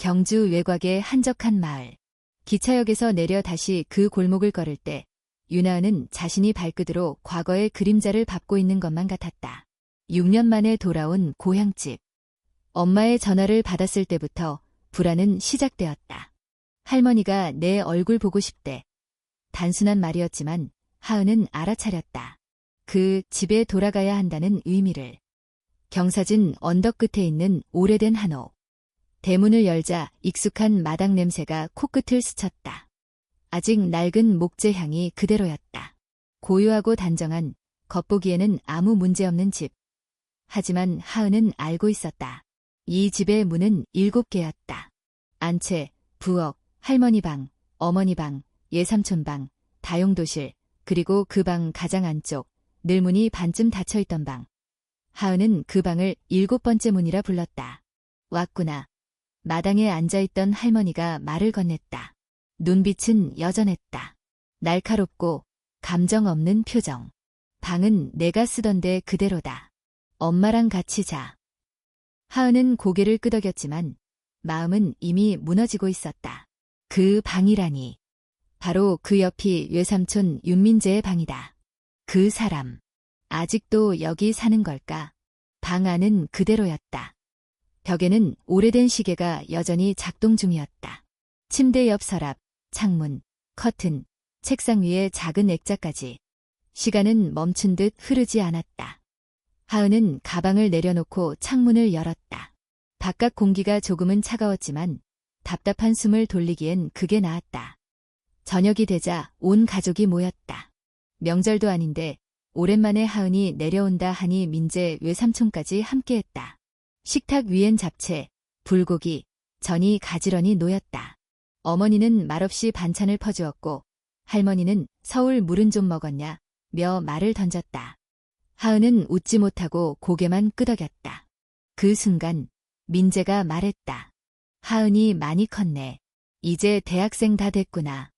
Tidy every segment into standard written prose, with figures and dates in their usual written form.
경주 외곽의 한적한 마을. 기차역에서 내려 다시 그 골목을 걸을 때 윤하은은 자신이 발끝으로 과거의 그림자를 밟고 있는 것만 같았다. 6년 만에 돌아온 고향집. 엄마의 전화를 받았을 때부터 불안은 시작되었다. 할머니가 내 얼굴 보고 싶대. 단순한 말이었지만 하은은 알아차렸다. 그 집에 돌아가야 한다는 의미를. 경사진 언덕 끝에 있는 오래된 한옥. 대문을 열자 익숙한 마당 냄새가 코끝을 스쳤다. 아직 낡은 목재 향이 그대로였다. 고요하고 단정한, 겉보기에는 아무 문제없는 집. 하지만 하은은 알고 있었다. 이 집의 문은 7개였다. 안채, 부엌, 할머니 방, 어머니 방, 예삼촌 방, 다용도실, 그리고 그 방 가장 안쪽, 늘 문이 반쯤 닫혀있던 방. 하은은 그 방을 7번째 문이라 불렀다. 왔구나. 마당에 앉아있던 할머니가 말을 건넸다. 눈빛은 여전했다. 날카롭고 감정 없는 표정. 방은 내가 쓰던데 그대로다. 엄마랑 같이 자. 하은은 고개를 끄덕였지만 마음은 이미 무너지고 있었다. 그 방이라니. 바로 그 옆이 외삼촌 윤민재의 방이다. 그 사람. 아직도 여기 사는 걸까? 방 안은 그대로였다. 벽에는 오래된 시계가 여전히 작동 중이었다. 침대 옆 서랍, 창문, 커튼, 책상 위에 작은 액자까지. 시간은 멈춘 듯 흐르지 않았다. 하은은 가방을 내려놓고 창문을 열었다. 바깥 공기가 조금은 차가웠지만 답답한 숨을 돌리기엔 그게 나았다. 저녁이 되자 온 가족이 모였다. 명절도 아닌데 오랜만에 하은이 내려온다 하니 민재 외삼촌까지 함께했다. 식탁 위엔 잡채, 불고기, 전이 가지런히 놓였다. 어머니는 말없이 반찬을 퍼주었고 할머니는 서울 물은 좀 먹었냐 며 말을 던졌다. 하은은 웃지 못하고 고개만 끄덕였다. 그 순간 민재가 말했다. 하은이 많이 컸네. 이제 대학생 다 됐구나.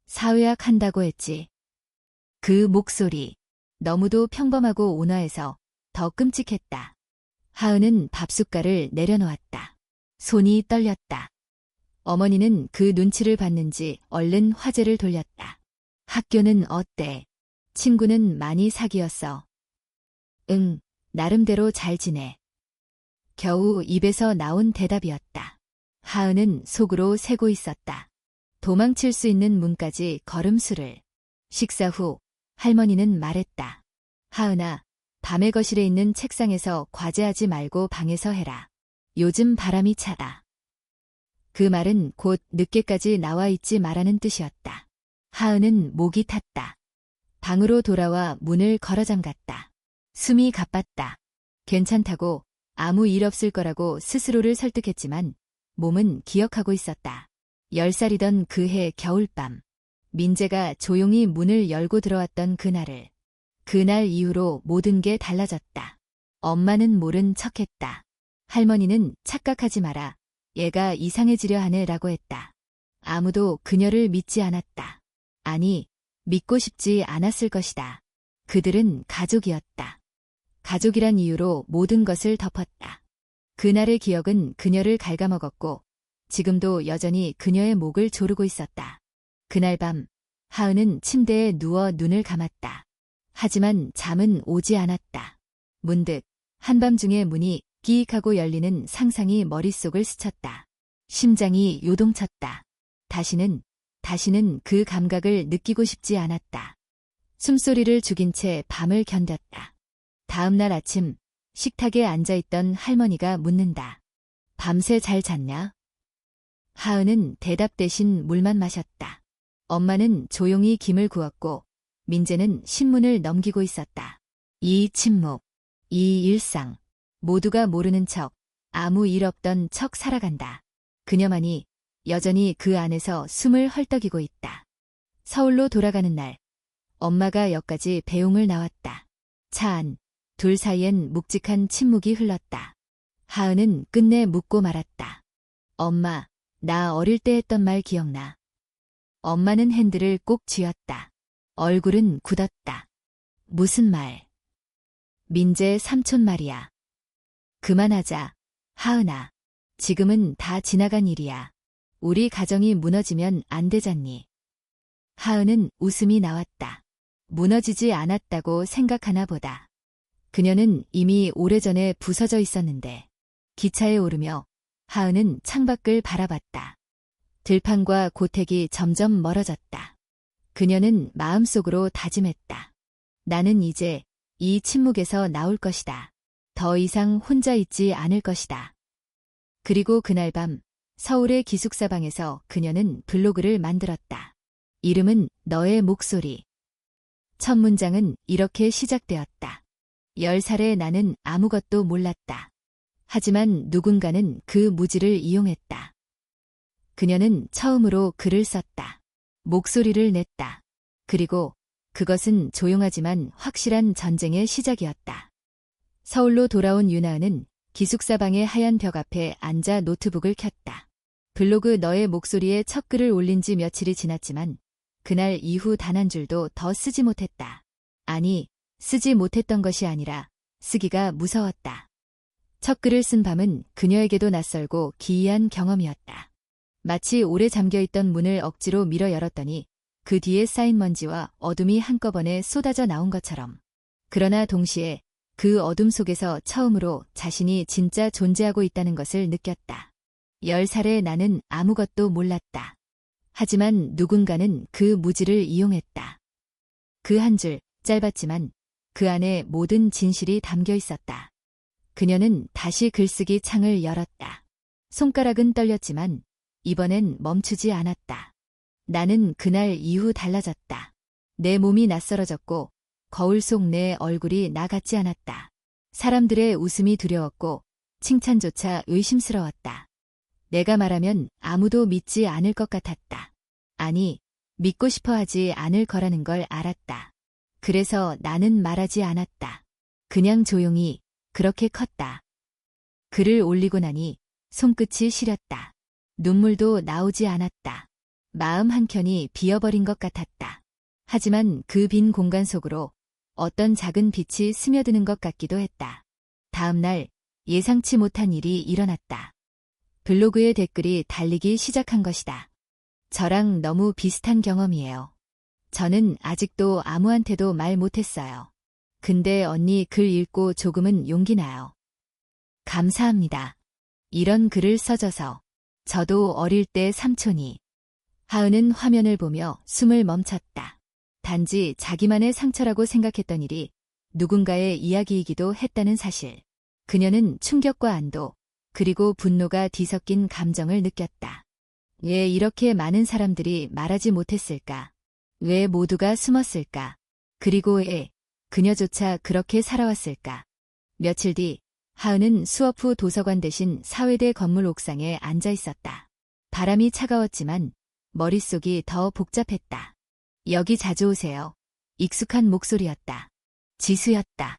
사회학 한다고 했지. 그 목소리 너무도 평범하고 온화해서 더 끔찍했다. 하은은 밥숟갈을 내려놓았다. 손이 떨렸다. 어머니는 그 눈치를 봤는지 얼른 화제를 돌렸다. 학교는 어때? 친구는 많이 사귀었어. 응, 나름대로 잘 지내. 겨우 입에서 나온 대답이었다. 하은은 속으로 세고 있었다. 도망칠 수 있는 문까지 걸음수를. 식사 후 할머니는 말했다. 하은아, 밤에 거실에 있는 책상에서 과제하지 말고 방에서 해라. 요즘 바람이 차다. 그 말은 곧 늦게까지 나와 있지 말라는 뜻이었다. 하은은 목이 탔다. 방으로 돌아와 문을 걸어 잠갔다. 숨이 가빴다. 괜찮다고, 아무 일 없을 거라고 스스로를 설득했지만 몸은 기억하고 있었다. 10살이던 그해 겨울밤. 민재가 조용히 문을 열고 들어왔던 그날을. 그날 이후로 모든 게 달라졌다. 엄마는 모른 척했다. 할머니는 착각하지 마라. 얘가 이상해지려 하네 라고 했다. 아무도 그녀를 믿지 않았다. 아니, 믿고 싶지 않았을 것이다. 그들은 가족이었다. 가족이란 이유로 모든 것을 덮었다. 그날의 기억은 그녀를 갉아먹었고 지금도 여전히 그녀의 목을 조르고 있었다. 그날 밤 하은은 침대에 누워 눈을 감았다. 하지만 잠은 오지 않았다. 문득 한밤중에 문이 끼익하고 열리는 상상이 머릿속을 스쳤다. 심장이 요동쳤다. 다시는 그 감각을 느끼고 싶지 않았다. 숨소리를 죽인 채 밤을 견뎠다. 다음 날 아침 식탁에 앉아있던 할머니가 묻는다. 밤새 잘 잤냐? 하은은 대답 대신 물만 마셨다. 엄마는 조용히 김을 구웠고 민재는 신문을 넘기고 있었다. 이 침묵, 이 일상, 모두가 모르는 척, 아무 일 없던 척 살아간다. 그녀만이 여전히 그 안에서 숨을 헐떡이고 있다. 서울로 돌아가는 날, 엄마가 역까지 배웅을 나왔다. 차 안, 둘 사이엔 묵직한 침묵이 흘렀다. 하은은 끝내 묻고 말았다. 엄마, 나 어릴 때 했던 말 기억나? 엄마는 핸들을 꼭 쥐었다. 얼굴은 굳었다. 무슨 말? 민재 삼촌 말이야. 그만하자, 하은아. 지금은 다 지나간 일이야. 우리 가정이 무너지면 안 되잖니. 하은은 웃음이 나왔다. 무너지지 않았다고 생각하나 보다. 그녀는 이미 오래전에 부서져 있었는데. 기차에 오르며 하은은 창밖을 바라봤다. 들판과 고택이 점점 멀어졌다. 그녀는 마음속으로 다짐했다. 나는 이제 이 침묵에서 나올 것이다. 더 이상 혼자 있지 않을 것이다. 그리고 그날 밤 서울의 기숙사방에서 그녀는 블로그를 만들었다. 이름은 너의 목소리. 첫 문장은 이렇게 시작되었다. 10살의 나는 아무것도 몰랐다. 하지만 누군가는 그 무지를 이용했다. 그녀는 처음으로 글을 썼다. 목소리를 냈다. 그리고 그것은 조용하지만 확실한 전쟁의 시작이었다. 서울로 돌아온 유나은은 기숙사방의 하얀 벽 앞에 앉아 노트북을 켰다. 블로그 너의 목소리에 첫 글을 올린 지 며칠이 지났지만 그날 이후 단 한 줄도 더 쓰지 못했다. 아니, 쓰지 못했던 것이 아니라 쓰기가 무서웠다. 첫 글을 쓴 밤은 그녀에게도 낯설고 기이한 경험이었다. 마치 오래 잠겨있던 문을 억지로 밀어 열었더니 그 뒤에 쌓인 먼지와 어둠이 한꺼번에 쏟아져 나온 것처럼. 그러나 동시에 그 어둠 속에서 처음으로 자신이 진짜 존재하고 있다는 것을 느꼈다. 10살의 나는 아무것도 몰랐다. 하지만 누군가는 그 무지를 이용했다. 그 한 줄, 짧았지만 그 안에 모든 진실이 담겨 있었다. 그녀는 다시 글쓰기 창을 열었다. 손가락은 떨렸지만 이번엔 멈추지 않았다. 나는 그날 이후 달라졌다. 내 몸이 낯설어졌고 거울 속 내 얼굴이 나 같지 않았다. 사람들의 웃음이 두려웠고 칭찬조차 의심스러웠다. 내가 말하면 아무도 믿지 않을 것 같았다. 아니, 믿고 싶어 하지 않을 거라는 걸 알았다. 그래서 나는 말하지 않았다. 그냥 조용히 그렇게 컸다. 글을 올리고 나니 손끝이 시렸다. 눈물도 나오지 않았다. 마음 한켠이 비어버린 것 같았다. 하지만 그 빈 공간 속으로 어떤 작은 빛이 스며드는 것 같기도 했다. 다음 날 예상치 못한 일이 일어났다. 블로그에 댓글이 달리기 시작한 것이다. 저랑 너무 비슷한 경험이에요. 저는 아직도 아무한테도 말 못했어요. 근데 언니 글 읽고 조금은 용기 나요. 감사합니다. 이런 글을 써줘서. 저도 어릴 때 삼촌이. 하은은 화면을 보며 숨을 멈췄다. 단지 자기만의 상처라고 생각했던 일이 누군가의 이야기이기도 했다는 사실. 그녀는 충격과 안도, 그리고 분노가 뒤섞인 감정을 느꼈다. 왜 이렇게 많은 사람들이 말하지 못했을까? 왜 모두가 숨었을까? 그리고 왜 그녀조차 그렇게 살아왔을까? 며칠 뒤 하은은 수업 후 도서관 대신 사회대 건물 옥상에 앉아 있었다. 바람이 차가웠지만 머릿속이 더 복잡했다. 여기 자주 오세요. 익숙한 목소리였다. 지수였다.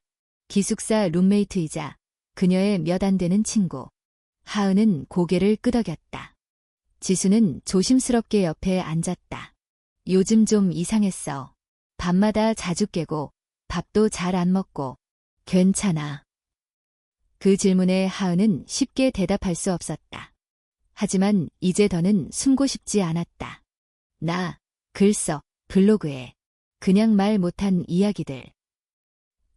기숙사 룸메이트이자 그녀의 몇 안 되는 친구. 하은은 고개를 끄덕였다. 지수는 조심스럽게 옆에 앉았다. 요즘 좀 이상했어. 밤마다 자주 깨고 밥도 잘 안 먹고. 괜찮아. 그 질문에 하은은 쉽게 대답할 수 없었다. 하지만 이제 더는 숨고 싶지 않았다. 나 글 써. 블로그에. 그냥 말 못한 이야기들.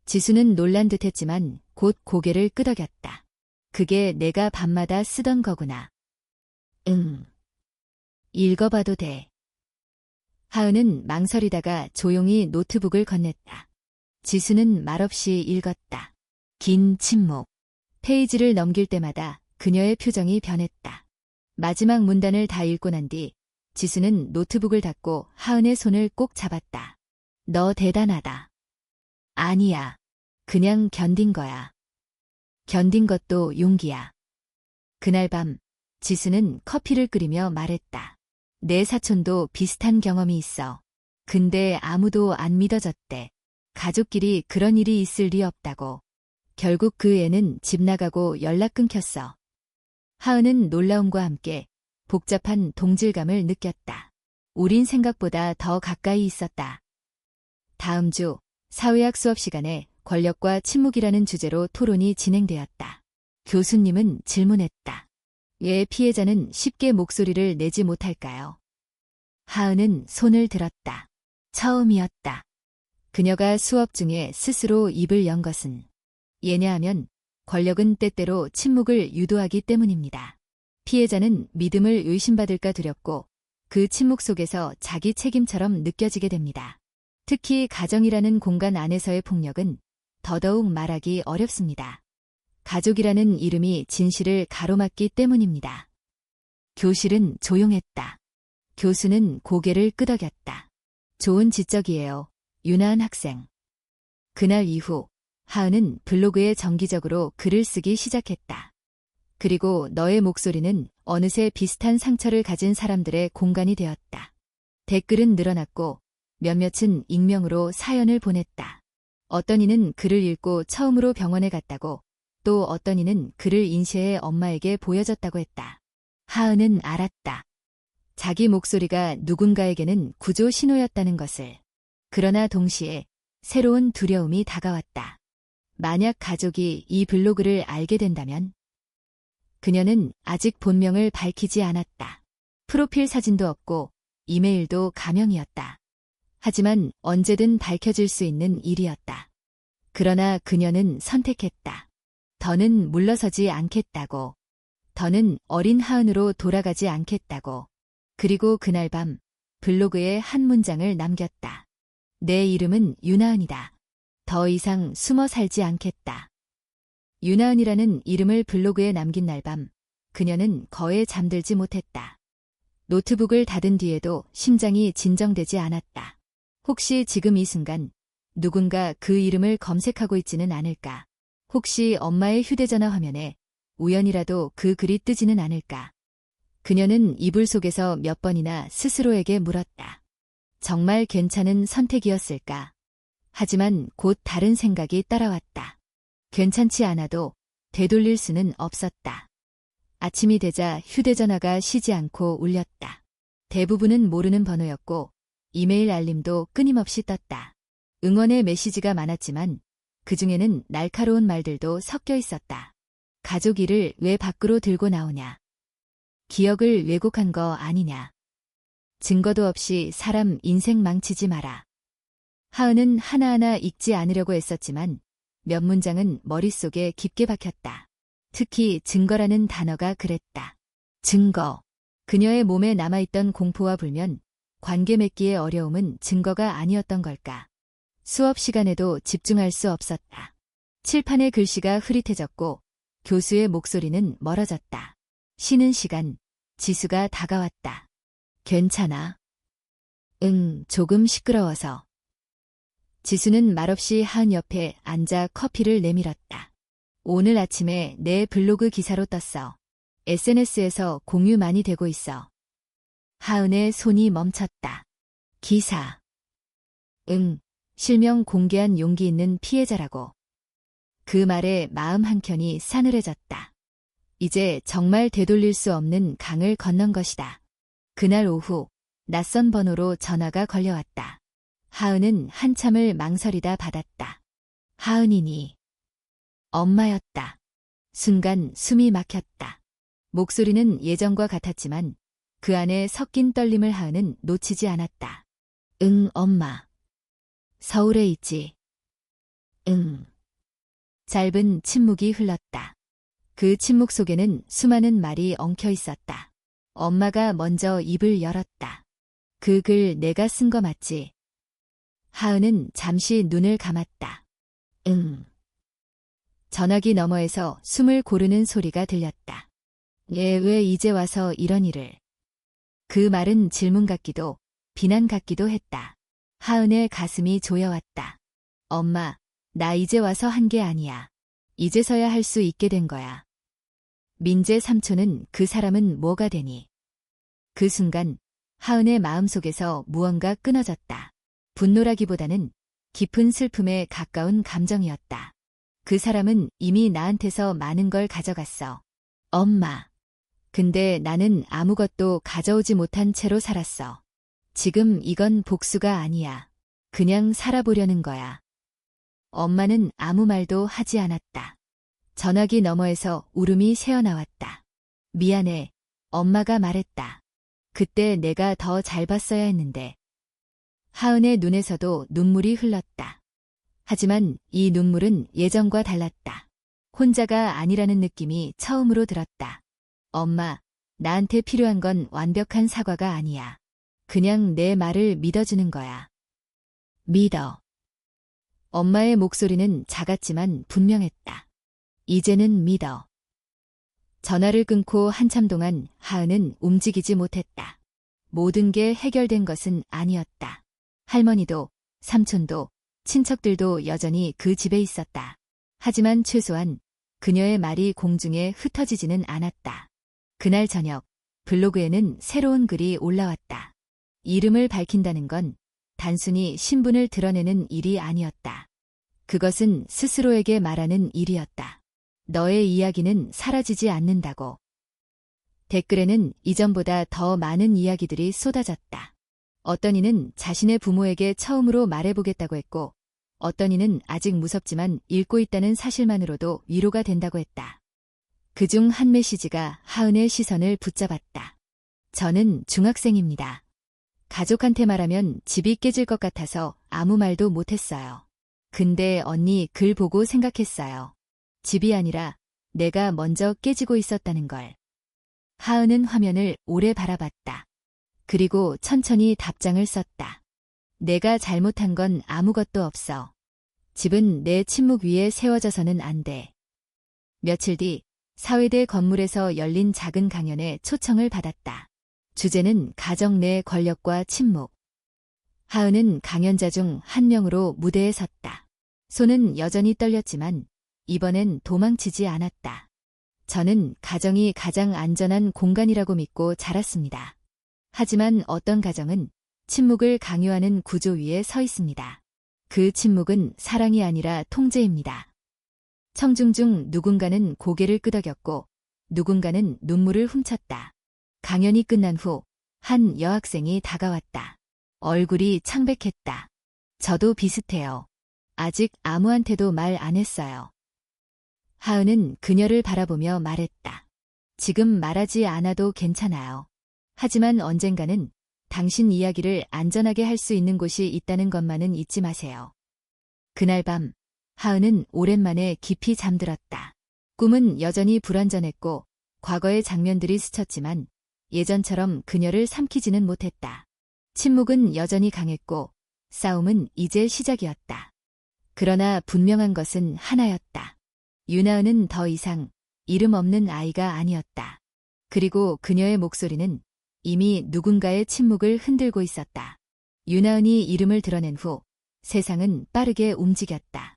지수는 놀란 듯했지만 곧 고개를 끄덕였다. 그게 내가 밤마다 쓰던 거구나. 응. 읽어봐도 돼. 하은은 망설이다가 조용히 노트북을 건넸다. 지수는 말없이 읽었다. 긴 침묵. 페이지를 넘길 때마다 그녀의 표정이 변했다. 마지막 문단을 다 읽고 난 뒤 지수는 노트북을 닫고 하은의 손을 꼭 잡았다. 너 대단하다. 아니야. 그냥 견딘 거야. 견딘 것도 용기야. 그날 밤 지수는 커피를 끓이며 말했다. 내 사촌도 비슷한 경험이 있어. 근데 아무도 안 믿어졌대. 가족끼리 그런 일이 있을 리 없다고. 결국 그 애는 집 나가고 연락 끊겼어. 하은은 놀라움과 함께 복잡한 동질감을 느꼈다. 우린 생각보다 더 가까이 있었다. 다음 주 사회학 수업 시간에 권력과 침묵이라는 주제로 토론이 진행되었다. 교수님은 질문했다. 왜 피해자는 쉽게 목소리를 내지 못할까요? 하은은 손을 들었다. 처음이었다. 그녀가 수업 중에 스스로 입을 연 것은 왜냐하면 권력은 때때로 침묵을 유도하기 때문입니다. 피해자는 믿음을 의심받을까 두렵고 그 침묵 속에서 자기 책임처럼 느껴지게 됩니다. 특히 가정이라는 공간 안에서의 폭력은 더더욱 말하기 어렵습니다. 가족이라는 이름이 진실을 가로막기 때문입니다. 교실은 조용했다. 교수는 고개를 끄덕였다. 좋은 지적이에요. 윤아은 학생. 그날 이후 하은은 블로그에 정기적으로 글을 쓰기 시작했다. 그리고 너의 목소리는 어느새 비슷한 상처를 가진 사람들의 공간이 되었다. 댓글은 늘어났고 몇몇은 익명으로 사연을 보냈다. 어떤 이는 글을 읽고 처음으로 병원에 갔다고, 또 어떤 이는 글을 인쇄해 엄마에게 보여줬다고 했다. 하은은 알았다. 자기 목소리가 누군가에게는 구조 신호였다는 것을. 그러나 동시에 새로운 두려움이 다가왔다. 만약 가족이 이 블로그를 알게 된다면? 그녀는 아직 본명을 밝히지 않았다. 프로필 사진도 없고 이메일도 가명이었다. 하지만 언제든 밝혀질 수 있는 일이었다. 그러나 그녀는 선택했다. 더는 물러서지 않겠다고. 더는 어린 하은으로 돌아가지 않겠다고. 그리고 그날 밤 블로그에 한 문장을 남겼다. 내 이름은 윤아은이다. 더 이상 숨어 살지 않겠다. 윤아은이라는 이름을 블로그에 남긴 날 밤 그녀는 거에 잠들지 못했다. 노트북을 닫은 뒤에도 심장이 진정되지 않았다. 혹시 지금 이 순간 누군가 그 이름을 검색하고 있지는 않을까? 혹시 엄마의 휴대전화 화면에 우연이라도 그 글이 뜨지는 않을까? 그녀는 이불 속에서 몇 번이나 스스로에게 물었다. 정말 괜찮은 선택이었을까? 하지만 곧 다른 생각이 따라왔다. 괜찮지 않아도 되돌릴 수는 없었다. 아침이 되자 휴대전화가 쉬지 않고 울렸다. 대부분은 모르는 번호였고 이메일 알림도 끊임없이 떴다. 응원의 메시지가 많았지만 그중에는 날카로운 말들도 섞여 있었다. 가족 일을 왜 밖으로 들고 나오냐? 기억을 왜곡한 거 아니냐? 증거도 없이 사람 인생 망치지 마라. 하은은 하나하나 읽지 않으려고 애썼지만 몇 문장은 머릿속에 깊게 박혔다. 특히 증거라는 단어가 그랬다. 증거. 그녀의 몸에 남아있던 공포와 불면, 관계 맺기의 어려움은 증거가 아니었던 걸까? 수업 시간에도 집중할 수 없었다. 칠판의 글씨가 흐릿해졌고 교수의 목소리는 멀어졌다. 쉬는 시간, 지수가 다가왔다. 괜찮아? 응, 조금 시끄러워서. 지수는 말없이 하은 옆에 앉아 커피를 내밀었다. 오늘 아침에 내 블로그 기사로 떴어. SNS에서 공유 많이 되고 있어. 하은의 손이 멈췄다. 기사. 응, 실명 공개한 용기 있는 피해자라고. 그 말에 마음 한켠이 싸늘해졌다. 이제 정말 되돌릴 수 없는 강을 건넌 것이다. 그날 오후 낯선 번호로 전화가 걸려왔다. 하은은 한참을 망설이다 받았다. 하은이니. 엄마였다. 순간 숨이 막혔다. 목소리는 예전과 같았지만 그 안에 섞인 떨림을 하은은 놓치지 않았다. 응, 엄마. 서울에 있지. 응. 짧은 침묵이 흘렀다. 그 침묵 속에는 수많은 말이 엉켜 있었다. 엄마가 먼저 입을 열었다. 그 글 내가 쓴 거 맞지? 하은은 잠시 눈을 감았다. 응. 전화기 너머에서 숨을 고르는 소리가 들렸다. 얘 왜 이제 와서 이런 일을. 그 말은 질문 같기도 비난 같기도 했다. 하은의 가슴이 조여왔다. 엄마, 나 이제 와서 한 게 아니야. 이제서야 할 수 있게 된 거야. 민재 삼촌은 그 사람은 뭐가 되니? 그 순간 하은의 마음속에서 무언가 끊어졌다. 분노라기보다는 깊은 슬픔에 가까운 감정이었다. 그 사람은 이미 나한테서 많은 걸 가져갔어. 엄마. 근데 나는 아무것도 가져오지 못한 채로 살았어. 지금 이건 복수가 아니야. 그냥 살아보려는 거야. 엄마는 아무 말도 하지 않았다. 전화기 너머에서 울음이 새어나왔다. 미안해. 엄마가 말했다. 그때 내가 더 잘 봤어야 했는데. 하은의 눈에서도 눈물이 흘렀다. 하지만 이 눈물은 예전과 달랐다. 혼자가 아니라는 느낌이 처음으로 들었다. 엄마, 나한테 필요한 건 완벽한 사과가 아니야. 그냥 내 말을 믿어주는 거야. 믿어. 엄마의 목소리는 작았지만 분명했다. 이제는 믿어. 전화를 끊고 한참 동안 하은은 움직이지 못했다. 모든 게 해결된 것은 아니었다. 할머니도, 삼촌도, 친척들도 여전히 그 집에 있었다. 하지만 최소한 그녀의 말이 공중에 흩어지지는 않았다. 그날 저녁, 블로그에는 새로운 글이 올라왔다. 이름을 밝힌다는 건 단순히 신분을 드러내는 일이 아니었다. 그것은 스스로에게 말하는 일이었다. 너의 이야기는 사라지지 않는다고. 댓글에는 이전보다 더 많은 이야기들이 쏟아졌다. 어떤 이는 자신의 부모에게 처음으로 말해보겠다고 했고, 어떤 이는 아직 무섭지만 읽고 있다는 사실만으로도 위로가 된다고 했다. 그중 한 메시지가 하은의 시선을 붙잡았다. 저는 중학생입니다. 가족한테 말하면 집이 깨질 것 같아서 아무 말도 못했어요. 근데 언니 글 보고 생각했어요. 집이 아니라 내가 먼저 깨지고 있었다는 걸. 하은은 화면을 오래 바라봤다. 그리고 천천히 답장을 썼다. 내가 잘못한 건 아무것도 없어. 집은 내 침묵 위에 세워져서는 안 돼. 며칠 뒤 사회대 건물에서 열린 작은 강연에 초청을 받았다. 주제는 가정 내 권력과 침묵. 하은은 강연자 중 한 명으로 무대에 섰다. 손은 여전히 떨렸지만 이번엔 도망치지 않았다. 저는 가정이 가장 안전한 공간이라고 믿고 자랐습니다. 하지만 어떤 가정은 침묵을 강요하는 구조 위에 서 있습니다. 그 침묵은 사랑이 아니라 통제입니다. 청중 중 누군가는 고개를 끄덕였고 누군가는 눈물을 훔쳤다. 강연이 끝난 후 한 여학생이 다가왔다. 얼굴이 창백했다. 저도 비슷해요. 아직 아무한테도 말 안 했어요. 하은은 그녀를 바라보며 말했다. 지금 말하지 않아도 괜찮아요. 하지만 언젠가는 당신 이야기를 안전하게 할 수 있는 곳이 있다는 것만은 잊지 마세요. 그날 밤, 하은은 오랜만에 깊이 잠들었다. 꿈은 여전히 불완전했고 과거의 장면들이 스쳤지만 예전처럼 그녀를 삼키지는 못했다. 침묵은 여전히 강했고 싸움은 이제 시작이었다. 그러나 분명한 것은 하나였다. 윤하은은 더 이상 이름 없는 아이가 아니었다. 그리고 그녀의 목소리는 이미 누군가의 침묵을 흔들고 있었다. 윤하은이 이름을 드러낸 후 세상은 빠르게 움직였다.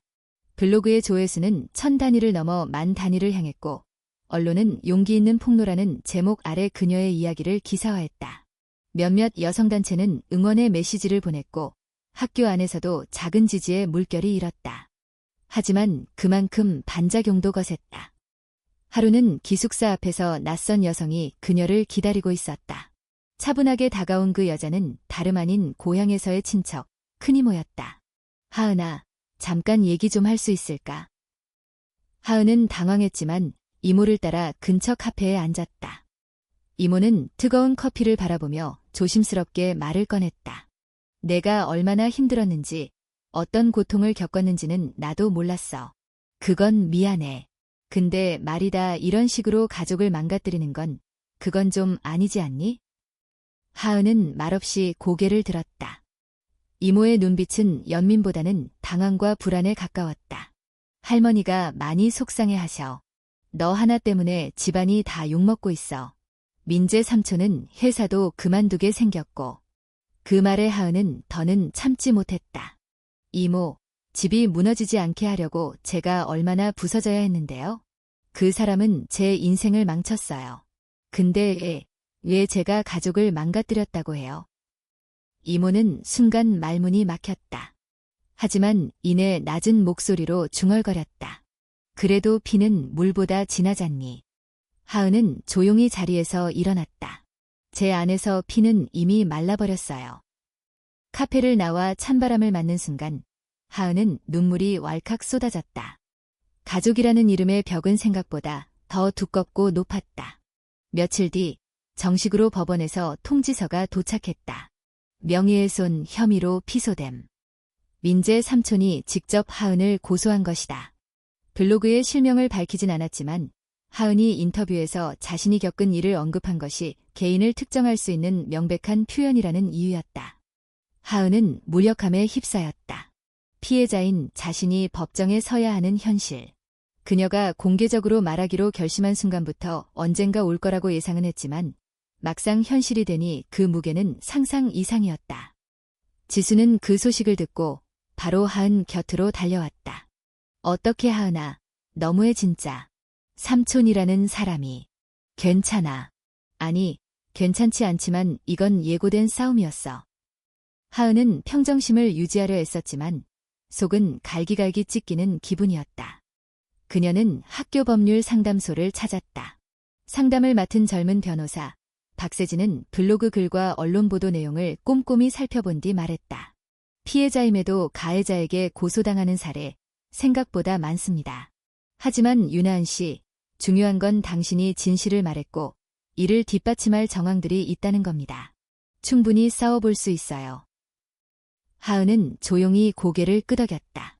블로그의 조회수는 1000단위를 넘어 10,000단위를 향했고 언론은 용기 있는 폭로라는 제목 아래 그녀의 이야기를 기사화했다. 몇몇 여성단체는 응원의 메시지를 보냈고 학교 안에서도 작은 지지의 물결이 일었다. 하지만 그만큼 반작용도 거셌다. 하루는 기숙사 앞에서 낯선 여성이 그녀를 기다리고 있었다. 차분하게 다가온 그 여자는 다름 아닌 고향에서의 친척, 큰이모였다. 하은아, 잠깐 얘기 좀 할 수 있을까? 하은은 당황했지만 이모를 따라 근처 카페에 앉았다. 이모는 뜨거운 커피를 바라보며 조심스럽게 말을 꺼냈다. 내가 얼마나 힘들었는지, 어떤 고통을 겪었는지는 나도 몰랐어. 그건 미안해. 근데 말이다 이런 식으로 가족을 망가뜨리는 건 그건 좀 아니지 않니? 하은은 말없이 고개를 들었다. 이모의 눈빛은 연민보다는 당황과 불안에 가까웠다. 할머니가 많이 속상해하셔. 너 하나 때문에 집안이 다 욕먹고 있어. 민재 삼촌은 회사도 그만두게 생겼고. 그 말에 하은은 더는 참지 못했다. 이모, 집이 무너지지 않게 하려고 제가 얼마나 부서져야 했는데요. 그 사람은 제 인생을 망쳤어요. 근데 왜 제가 가족을 망가뜨렸다고 해요? 이모는 순간 말문이 막혔다. 하지만 이내 낮은 목소리로 중얼거렸다. 그래도 피는 물보다 진하잖니. 하은은 조용히 자리에서 일어났다. 제 안에서 피는 이미 말라버렸어요. 카페를 나와 찬바람을 맞는 순간 하은은 눈물이 왈칵 쏟아졌다. 가족이라는 이름의 벽은 생각보다 더 두껍고 높았다. 며칠 뒤 정식으로 법원에서 통지서가 도착했다. 명예훼손 혐의로 피소됨. 민재 삼촌이 직접 하은을 고소한 것이다. 블로그에 실명을 밝히진 않았지만 하은이 인터뷰에서 자신이 겪은 일을 언급한 것이 개인을 특정할 수 있는 명백한 표현이라는 이유였다. 하은은 무력함에 휩싸였다. 피해자인 자신이 법정에 서야 하는 현실. 그녀가 공개적으로 말하기로 결심한 순간부터 언젠가 올 거라고 예상은 했지만 막상 현실이 되니 그 무게는 상상 이상이었다. 지수는 그 소식을 듣고 바로 하은 곁으로 달려왔다. 어떻게 하은아, 너무해 진짜. 삼촌이라는 사람이. 괜찮아. 아니, 괜찮지 않지만 이건 예고된 싸움이었어. 하은은 평정심을 유지하려 애썼지만 속은 갈기갈기 찢기는 기분이었다. 그녀는 학교 법률 상담소를 찾았다. 상담을 맡은 젊은 변호사 박세진은 블로그 글과 언론 보도 내용을 꼼꼼히 살펴본 뒤 말했다. 피해자임에도 가해자에게 고소당하는 사례 생각보다 많습니다. 하지만 윤하은 씨, 중요한 건 당신이 진실을 말했고 이를 뒷받침할 정황들이 있다는 겁니다. 충분히 싸워볼 수 있어요. 하은은 조용히 고개를 끄덕였다.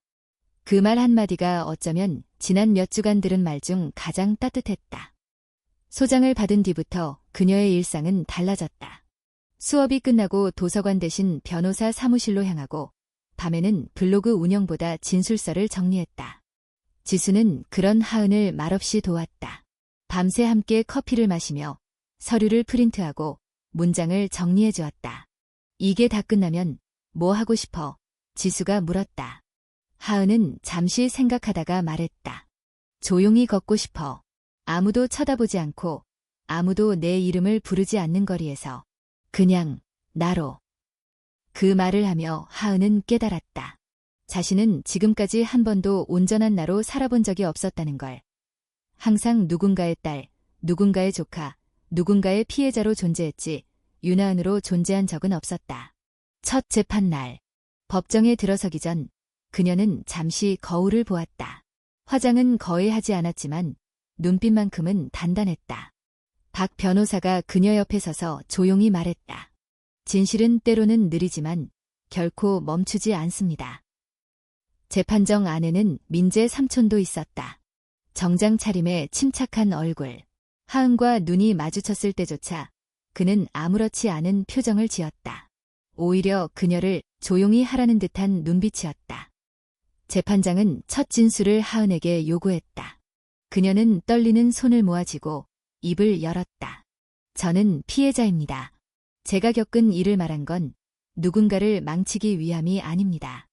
그 말 한마디가 어쩌면 지난 몇 주간 들은 말 중 가장 따뜻했다. 소장을 받은 뒤부터 그녀의 일상은 달라졌다. 수업이 끝나고 도서관 대신 변호사 사무실로 향하고 밤에는 블로그 운영보다 진술서를 정리했다. 지수는 그런 하은을 말없이 도왔다. 밤새 함께 커피를 마시며 서류를 프린트하고 문장을 정리해 주었다. 이게 다 끝나면 뭐 하고 싶어? 지수가 물었다. 하은은 잠시 생각하다가 말했다. 조용히 걷고 싶어. 아무도 쳐다보지 않고 아무도 내 이름을 부르지 않는 거리에서 그냥 나로. 그 말을 하며 하은은 깨달았다. 자신은 지금까지 한 번도 온전한 나로 살아본 적이 없었다는 걸. 항상 누군가의 딸, 누군가의 조카, 누군가의 피해자로 존재했지 윤하은으로 존재한 적은 없었다. 첫 재판 날, 법정에 들어서기 전 그녀는 잠시 거울을 보았다. 화장은 거의 하지 않았지만 눈빛만큼은 단단했다. 박 변호사가 그녀 옆에 서서 조용히 말했다. 진실은 때로는 느리지만 결코 멈추지 않습니다. 재판정 안에는 민재 삼촌도 있었다. 정장 차림에 침착한 얼굴. 하은과 눈이 마주쳤을 때조차 그는 아무렇지 않은 표정을 지었다. 오히려 그녀를 조용히 하라는 듯한 눈빛이었다. 재판장은 첫 진술을 하은에게 요구했다. 그녀는 떨리는 손을 모아쥐고 입을 열었다. 저는 피해자입니다. 제가 겪은 일을 말한 건 누군가를 망치기 위함이 아닙니다.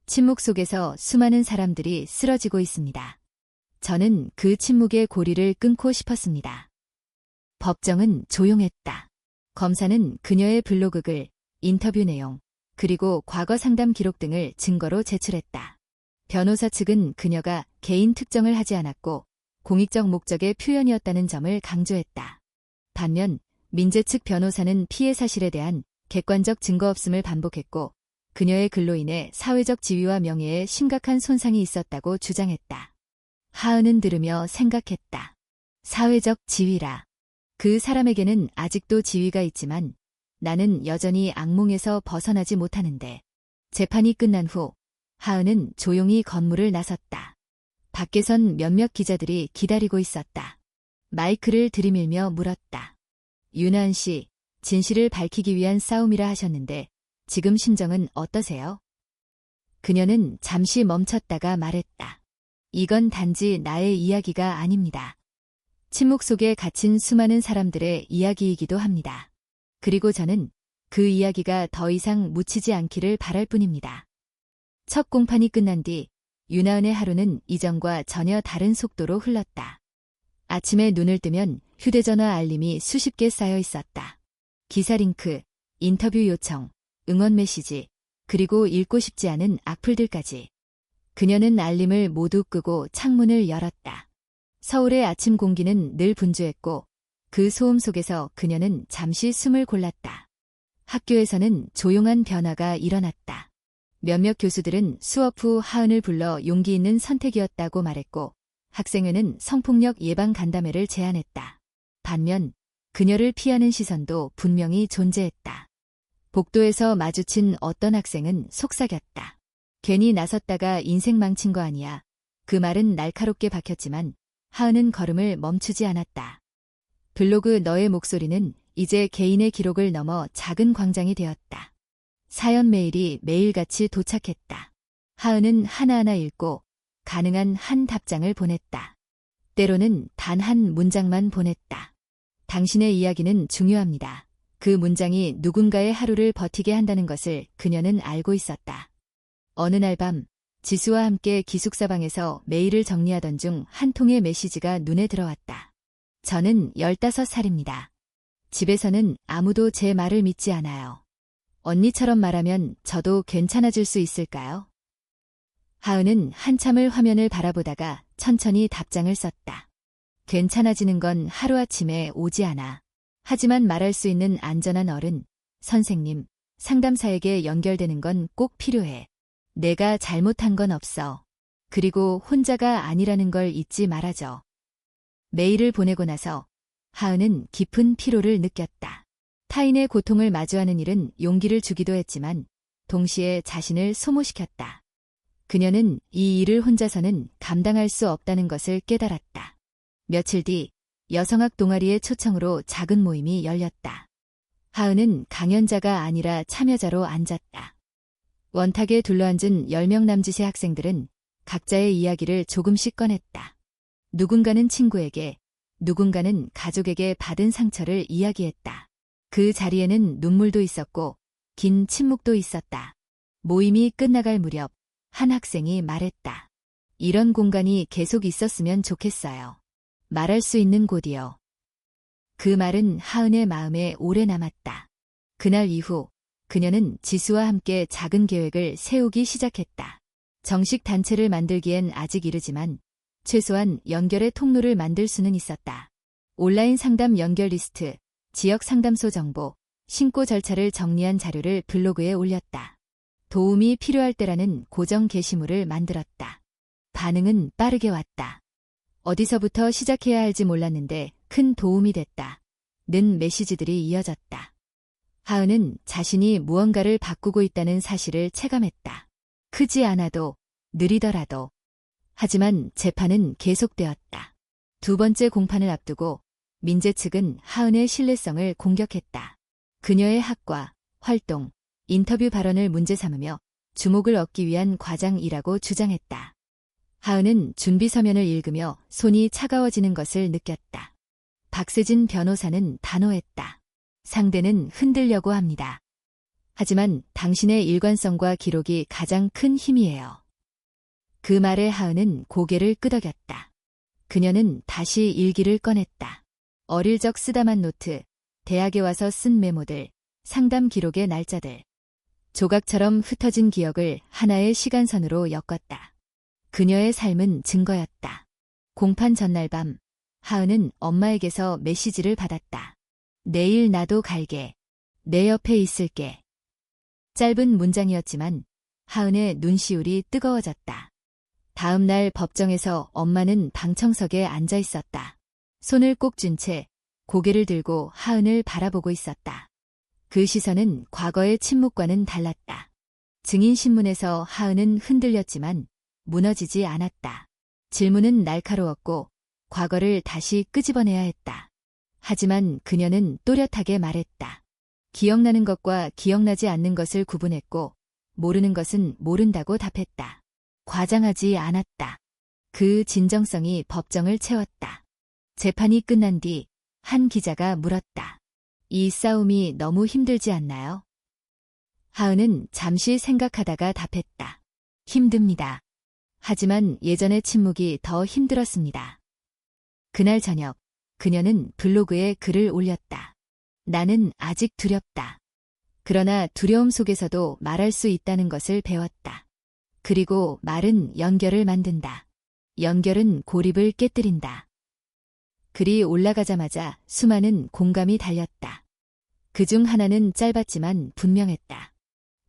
침묵 속에서 수많은 사람들이 쓰러지고 있습니다. 저는 그 침묵의 고리를 끊고 싶었습니다. 법정은 조용했다. 검사는 그녀의 블로그 글, 인터뷰 내용, 그리고 과거 상담 기록 등을 증거로 제출했다. 변호사 측은 그녀가 개인 특정을 하지 않았고 공익적 목적의 표현이었다는 점을 강조했다. 반면 민재 측 변호사는 피해 사실에 대한 객관적 증거 없음을 반복했고 그녀의 글로 인해 사회적 지위와 명예에 심각한 손상이 있었다고 주장했다. 하은은 들으며 생각했다. 사회적 지위라. 그 사람에게는 아직도 지위가 있지만 나는 여전히 악몽에서 벗어나지 못하는데. 재판이 끝난 후 하은은 조용히 건물을 나섰다. 밖에선 몇몇 기자들이 기다리고 있었다. 마이크를 들이밀며 물었다. 윤하은 씨, 진실을 밝히기 위한 싸움이라 하셨는데 지금 심정은 어떠세요? 그녀는 잠시 멈췄다가 말했다. 이건 단지 나의 이야기가 아닙니다. 침묵 속에 갇힌 수많은 사람들의 이야기이기도 합니다. 그리고 저는 그 이야기가 더 이상 묻히지 않기를 바랄 뿐입니다. 첫 공판이 끝난 뒤 윤하은의 하루는 이전과 전혀 다른 속도로 흘렀다. 아침에 눈을 뜨면 휴대전화 알림이 수십 개 쌓여 있었다. 기사 링크, 인터뷰 요청, 응원 메시지, 그리고 읽고 싶지 않은 악플들까지. 그녀는 알림을 모두 끄고 창문을 열었다. 서울의 아침 공기는 늘 분주했고 그 소음 속에서 그녀는 잠시 숨을 골랐다. 학교에서는 조용한 변화가 일어났다. 몇몇 교수들은 수업 후 하은을 불러 용기 있는 선택이었다고 말했고 학생회는 성폭력 예방 간담회를 제안했다. 반면 그녀를 피하는 시선도 분명히 존재했다. 복도에서 마주친 어떤 학생은 속삭였다. 괜히 나섰다가 인생 망친 거 아니야. 그 말은 날카롭게 박혔지만 하은은 걸음을 멈추지 않았다. 블로그 너의 목소리는 이제 개인의 기록을 넘어 작은 광장이 되었다. 사연 메일이 매일같이 도착했다. 하은은 하나하나 읽고 가능한 한 답장을 보냈다. 때로는 단 한 문장만 보냈다. 당신의 이야기는 중요합니다. 그 문장이 누군가의 하루를 버티게 한다는 것을 그녀는 알고 있었다. 어느 날 밤 지수와 함께 기숙사방에서 메일을 정리하던 중 한 통의 메시지가 눈에 들어왔다. 저는 15살입니다. 집에서는 아무도 제 말을 믿지 않아요. 언니처럼 말하면 저도 괜찮아질 수 있을까요? 하은은 한참을 화면을 바라보다가 천천히 답장을 썼다. 괜찮아지는 건 하루아침에 오지 않아. 하지만 말할 수 있는 안전한 어른, 선생님, 상담사에게 연결되는 건 꼭 필요해. 내가 잘못한 건 없어. 그리고 혼자가 아니라는 걸 잊지 말아줘. 메일을 보내고 나서 하은은 깊은 피로를 느꼈다. 타인의 고통을 마주하는 일은 용기를 주기도 했지만 동시에 자신을 소모시켰다. 그녀는 이 일을 혼자서는 감당할 수 없다는 것을 깨달았다. 며칠 뒤 여성학 동아리의 초청으로 작은 모임이 열렸다. 하은은 강연자가 아니라 참여자로 앉았다. 원탁에 둘러앉은 10명 남짓의 학생들은 각자의 이야기를 조금씩 꺼냈다. 누군가는 친구에게, 누군가는 가족에게 받은 상처를 이야기했다. 그 자리에는 눈물도 있었고 긴 침묵도 있었다. 모임이 끝나갈 무렵 한 학생이 말했다. 이런 공간이 계속 있었으면 좋겠어요. 말할 수 있는 곳이요. 그 말은 하은의 마음에 오래 남았다. 그날 이후 그녀는 지수와 함께 작은 계획을 세우기 시작했다. 정식 단체를 만들기엔 아직 이르지만 최소한 연결의 통로를 만들 수는 있었다. 온라인 상담 연결 리스트, 지역 상담소 정보, 신고 절차를 정리한 자료를 블로그에 올렸다. 도움이 필요할 때라는 고정 게시물을 만들었다. 반응은 빠르게 왔다. 어디서부터 시작해야 할지 몰랐는데 큰 도움이 됐다. 는 메시지들이 이어졌다. 하은은 자신이 무언가를 바꾸고 있다는 사실을 체감했다. 크지 않아도, 느리더라도. 하지만 재판은 계속되었다. 두 번째 공판을 앞두고 민재 측은 하은의 신뢰성을 공격했다. 그녀의 학과, 활동, 인터뷰 발언을 문제 삼으며 주목을 얻기 위한 과장이라고 주장했다. 하은은 준비 서면을 읽으며 손이 차가워지는 것을 느꼈다. 박세진 변호사는 단호했다. 상대는 흔들려고 합니다. 하지만 당신의 일관성과 기록이 가장 큰 힘이에요. 그 말에 하은은 고개를 끄덕였다. 그녀는 다시 일기를 꺼냈다. 어릴 적 쓰다만 노트, 대학에 와서 쓴 메모들, 상담 기록의 날짜들. 조각처럼 흩어진 기억을 하나의 시간선으로 엮었다. 그녀의 삶은 증거였다. 공판 전날 밤, 하은은 엄마에게서 메시지를 받았다. 내일 나도 갈게. 내 옆에 있을게. 짧은 문장이었지만 하은의 눈시울이 뜨거워졌다. 다음 날 법정에서 엄마는 방청석에 앉아 있었다. 손을 꼭 쥔 채 고개를 들고 하은을 바라보고 있었다. 그 시선은 과거의 침묵과는 달랐다. 증인신문에서 하은은 흔들렸지만 무너지지 않았다. 질문은 날카로웠고 과거를 다시 끄집어내야 했다. 하지만 그녀는 또렷하게 말했다. 기억나는 것과 기억나지 않는 것을 구분했고 모르는 것은 모른다고 답했다. 과장하지 않았다. 그 진정성이 법정을 채웠다. 재판이 끝난 뒤 한 기자가 물었다. 이 싸움이 너무 힘들지 않나요? 하은은 잠시 생각하다가 답했다. 힘듭니다. 하지만 예전의 침묵이 더 힘들었습니다. 그날 저녁 그녀는 블로그에 글을 올렸다. 나는 아직 두렵다. 그러나 두려움 속에서도 말할 수 있다는 것을 배웠다. 그리고 말은 연결을 만든다. 연결은 고립을 깨뜨린다. 글이 올라가자마자 수많은 공감이 달렸다. 그중 하나는 짧았지만 분명했다.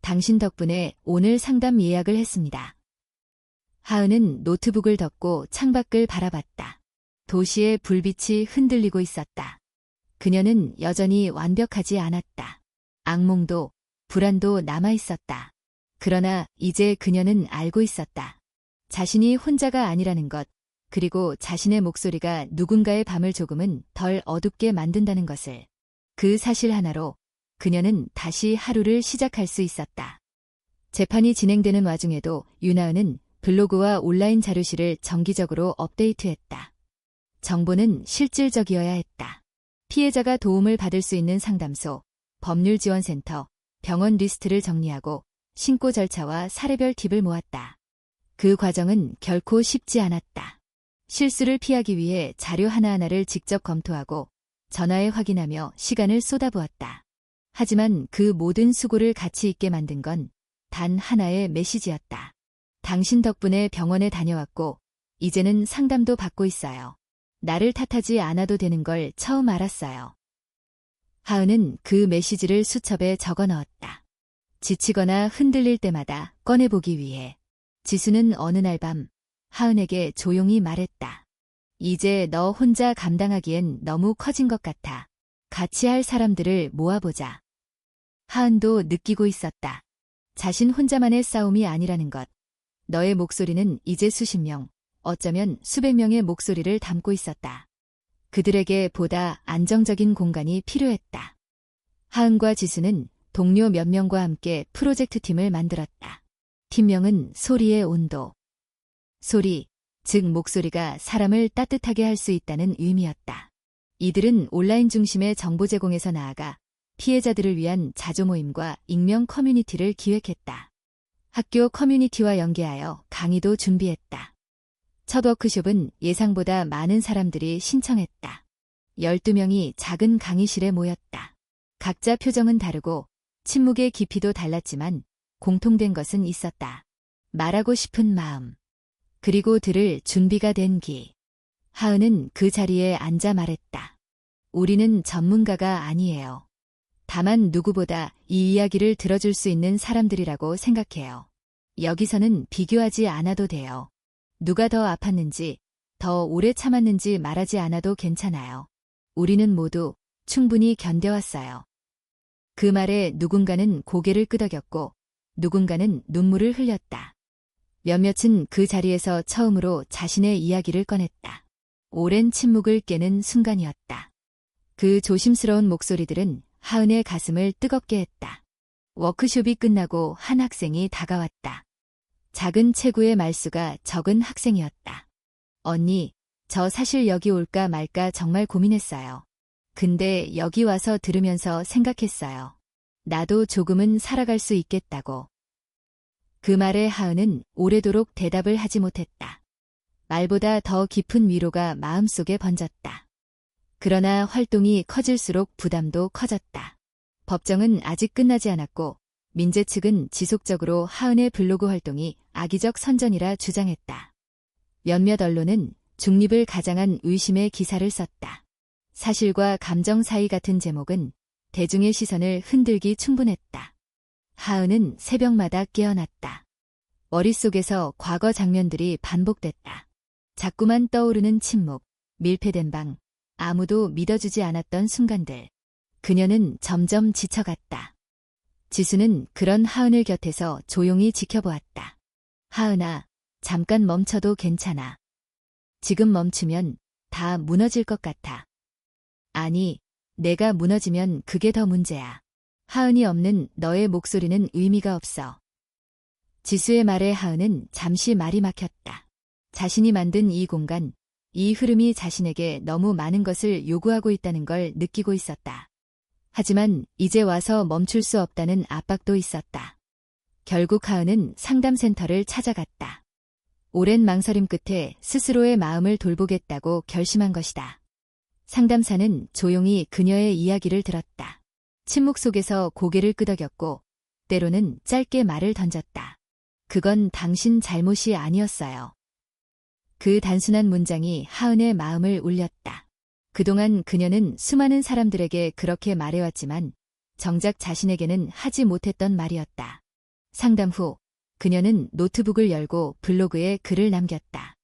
당신 덕분에 오늘 상담 예약을 했습니다. 하은은 노트북을 덮고 창밖을 바라봤다. 도시의 불빛이 흔들리고 있었다. 그녀는 여전히 완벽하지 않았다. 악몽도, 불안도 남아있었다. 그러나 이제 그녀는 알고 있었다. 자신이 혼자가 아니라는 것, 그리고 자신의 목소리가 누군가의 밤을 조금은 덜 어둡게 만든다는 것을. 그 사실 하나로 그녀는 다시 하루를 시작할 수 있었다. 재판이 진행되는 와중에도 윤하은은 블로그와 온라인 자료실을 정기적으로 업데이트했다. 정보는 실질적이어야 했다. 피해자가 도움을 받을 수 있는 상담소, 법률지원센터, 병원 리스트를 정리하고 신고 절차와 사례별 팁을 모았다. 그 과정은 결코 쉽지 않았다. 실수를 피하기 위해 자료 하나하나를 직접 검토하고 전화에 확인하며 시간을 쏟아부었다. 하지만 그 모든 수고를 가치 있게 만든 건 단 하나의 메시지였다. 당신 덕분에 병원에 다녀왔고 이제는 상담도 받고 있어요. 나를 탓하지 않아도 되는 걸 처음 알았어요. 하은은 그 메시지를 수첩에 적어 넣었다. 지치거나 흔들릴 때마다 꺼내보기 위해. 지수는 어느 날 밤 하은에게 조용히 말했다. 이제 너 혼자 감당하기엔 너무 커진 것 같아. 같이 할 사람들을 모아보자. 하은도 느끼고 있었다. 자신 혼자만의 싸움이 아니라는 것. 너의 목소리는 이제 수십 명, 어쩌면 수백 명의 목소리를 담고 있었다. 그들에게 보다 안정적인 공간이 필요했다. 하은과 지수는 동료 몇 명과 함께 프로젝트 팀을 만들었다. 팀명은 소리의 온도. 소리, 즉 목소리가 사람을 따뜻하게 할 수 있다는 의미였다. 이들은 온라인 중심의 정보 제공에서 나아가 피해자들을 위한 자조 모임과 익명 커뮤니티를 기획했다. 학교 커뮤니티와 연계하여 강의도 준비했다. 첫 워크숍은 예상보다 많은 사람들이 신청했다. 12명이 작은 강의실에 모였다. 각자 표정은 다르고 침묵의 깊이도 달랐지만 공통된 것은 있었다. 말하고 싶은 마음. 그리고 들을 준비가 된 기. 하은은 그 자리에 앉아 말했다. 우리는 전문가가 아니에요. 다만 누구보다 이 이야기를 들어줄 수 있는 사람들이라고 생각해요. 여기서는 비교하지 않아도 돼요. 누가 더 아팠는지, 더 오래 참았는지 말하지 않아도 괜찮아요. 우리는 모두 충분히 견뎌왔어요. 그 말에 누군가는 고개를 끄덕였고 누군가는 눈물을 흘렸다. 몇몇은 그 자리에서 처음으로 자신의 이야기를 꺼냈다. 오랜 침묵을 깨는 순간이었다. 그 조심스러운 목소리들은 하은의 가슴을 뜨겁게 했다. 워크숍이 끝나고 한 학생이 다가왔다. 작은 체구의 말수가 적은 학생이었다. 언니, 저 사실 여기 올까 말까 정말 고민했어요. 근데 여기 와서 들으면서 생각했어요. 나도 조금은 살아갈 수 있겠다고. 그 말에 하은은 오래도록 대답을 하지 못했다. 말보다 더 깊은 위로가 마음속에 번졌다. 그러나 활동이 커질수록 부담도 커졌다. 법정은 아직 끝나지 않았고 민재 측은 지속적으로 하은의 블로그 활동이 악의적 선전이라 주장했다. 몇몇 언론은 중립을 가장한 의심의 기사를 썼다. 사실과 감정 사이 같은 제목은 대중의 시선을 흔들기 충분했다. 하은은 새벽마다 깨어났다. 머릿속에서 과거 장면들이 반복됐다. 자꾸만 떠오르는 침묵, 밀폐된 방, 아무도 믿어주지 않았던 순간들. 그녀는 점점 지쳐갔다. 지수는 그런 하은을 곁에서 조용히 지켜보았다. 하은아, 잠깐 멈춰도 괜찮아. 지금 멈추면 다 무너질 것 같아. 아니, 내가 무너지면 그게 더 문제야. 하은이 없는 너의 목소리는 의미가 없어. 지수의 말에 하은은 잠시 말이 막혔다. 자신이 만든 이 공간, 이 흐름이 자신에게 너무 많은 것을 요구하고 있다는 걸 느끼고 있었다. 하지만 이제 와서 멈출 수 없다는 압박도 있었다. 결국 하은은 상담센터를 찾아갔다. 오랜 망설임 끝에 스스로의 마음을 돌보겠다고 결심한 것이다. 상담사는 조용히 그녀의 이야기를 들었다. 침묵 속에서 고개를 끄덕였고 때로는 짧게 말을 던졌다. 그건 당신 잘못이 아니었어요. 그 단순한 문장이 하은의 마음을 울렸다. 그동안 그녀는 수많은 사람들에게 그렇게 말해왔지만 정작 자신에게는 하지 못했던 말이었다. 상담 후 그녀는 노트북을 열고 블로그에 글을 남겼다.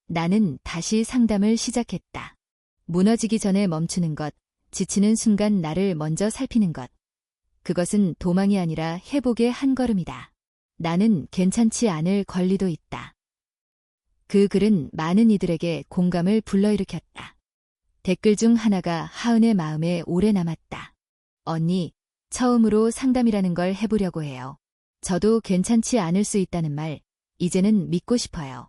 나는 다시 상담을 시작했다. 무너지기 전에 멈추는 것, 지치는 순간 나를 먼저 살피는 것. 그것은 도망이 아니라 회복의 한 걸음이다. 나는 괜찮지 않을 권리도 있다. 그 글은 많은 이들에게 공감을 불러일으켰다. 댓글 중 하나가 하은의 마음에 오래 남았다. 언니, 처음으로 상담이라는 걸 해보려고 해요. 저도 괜찮지 않을 수 있다는 말, 이제는 믿고 싶어요.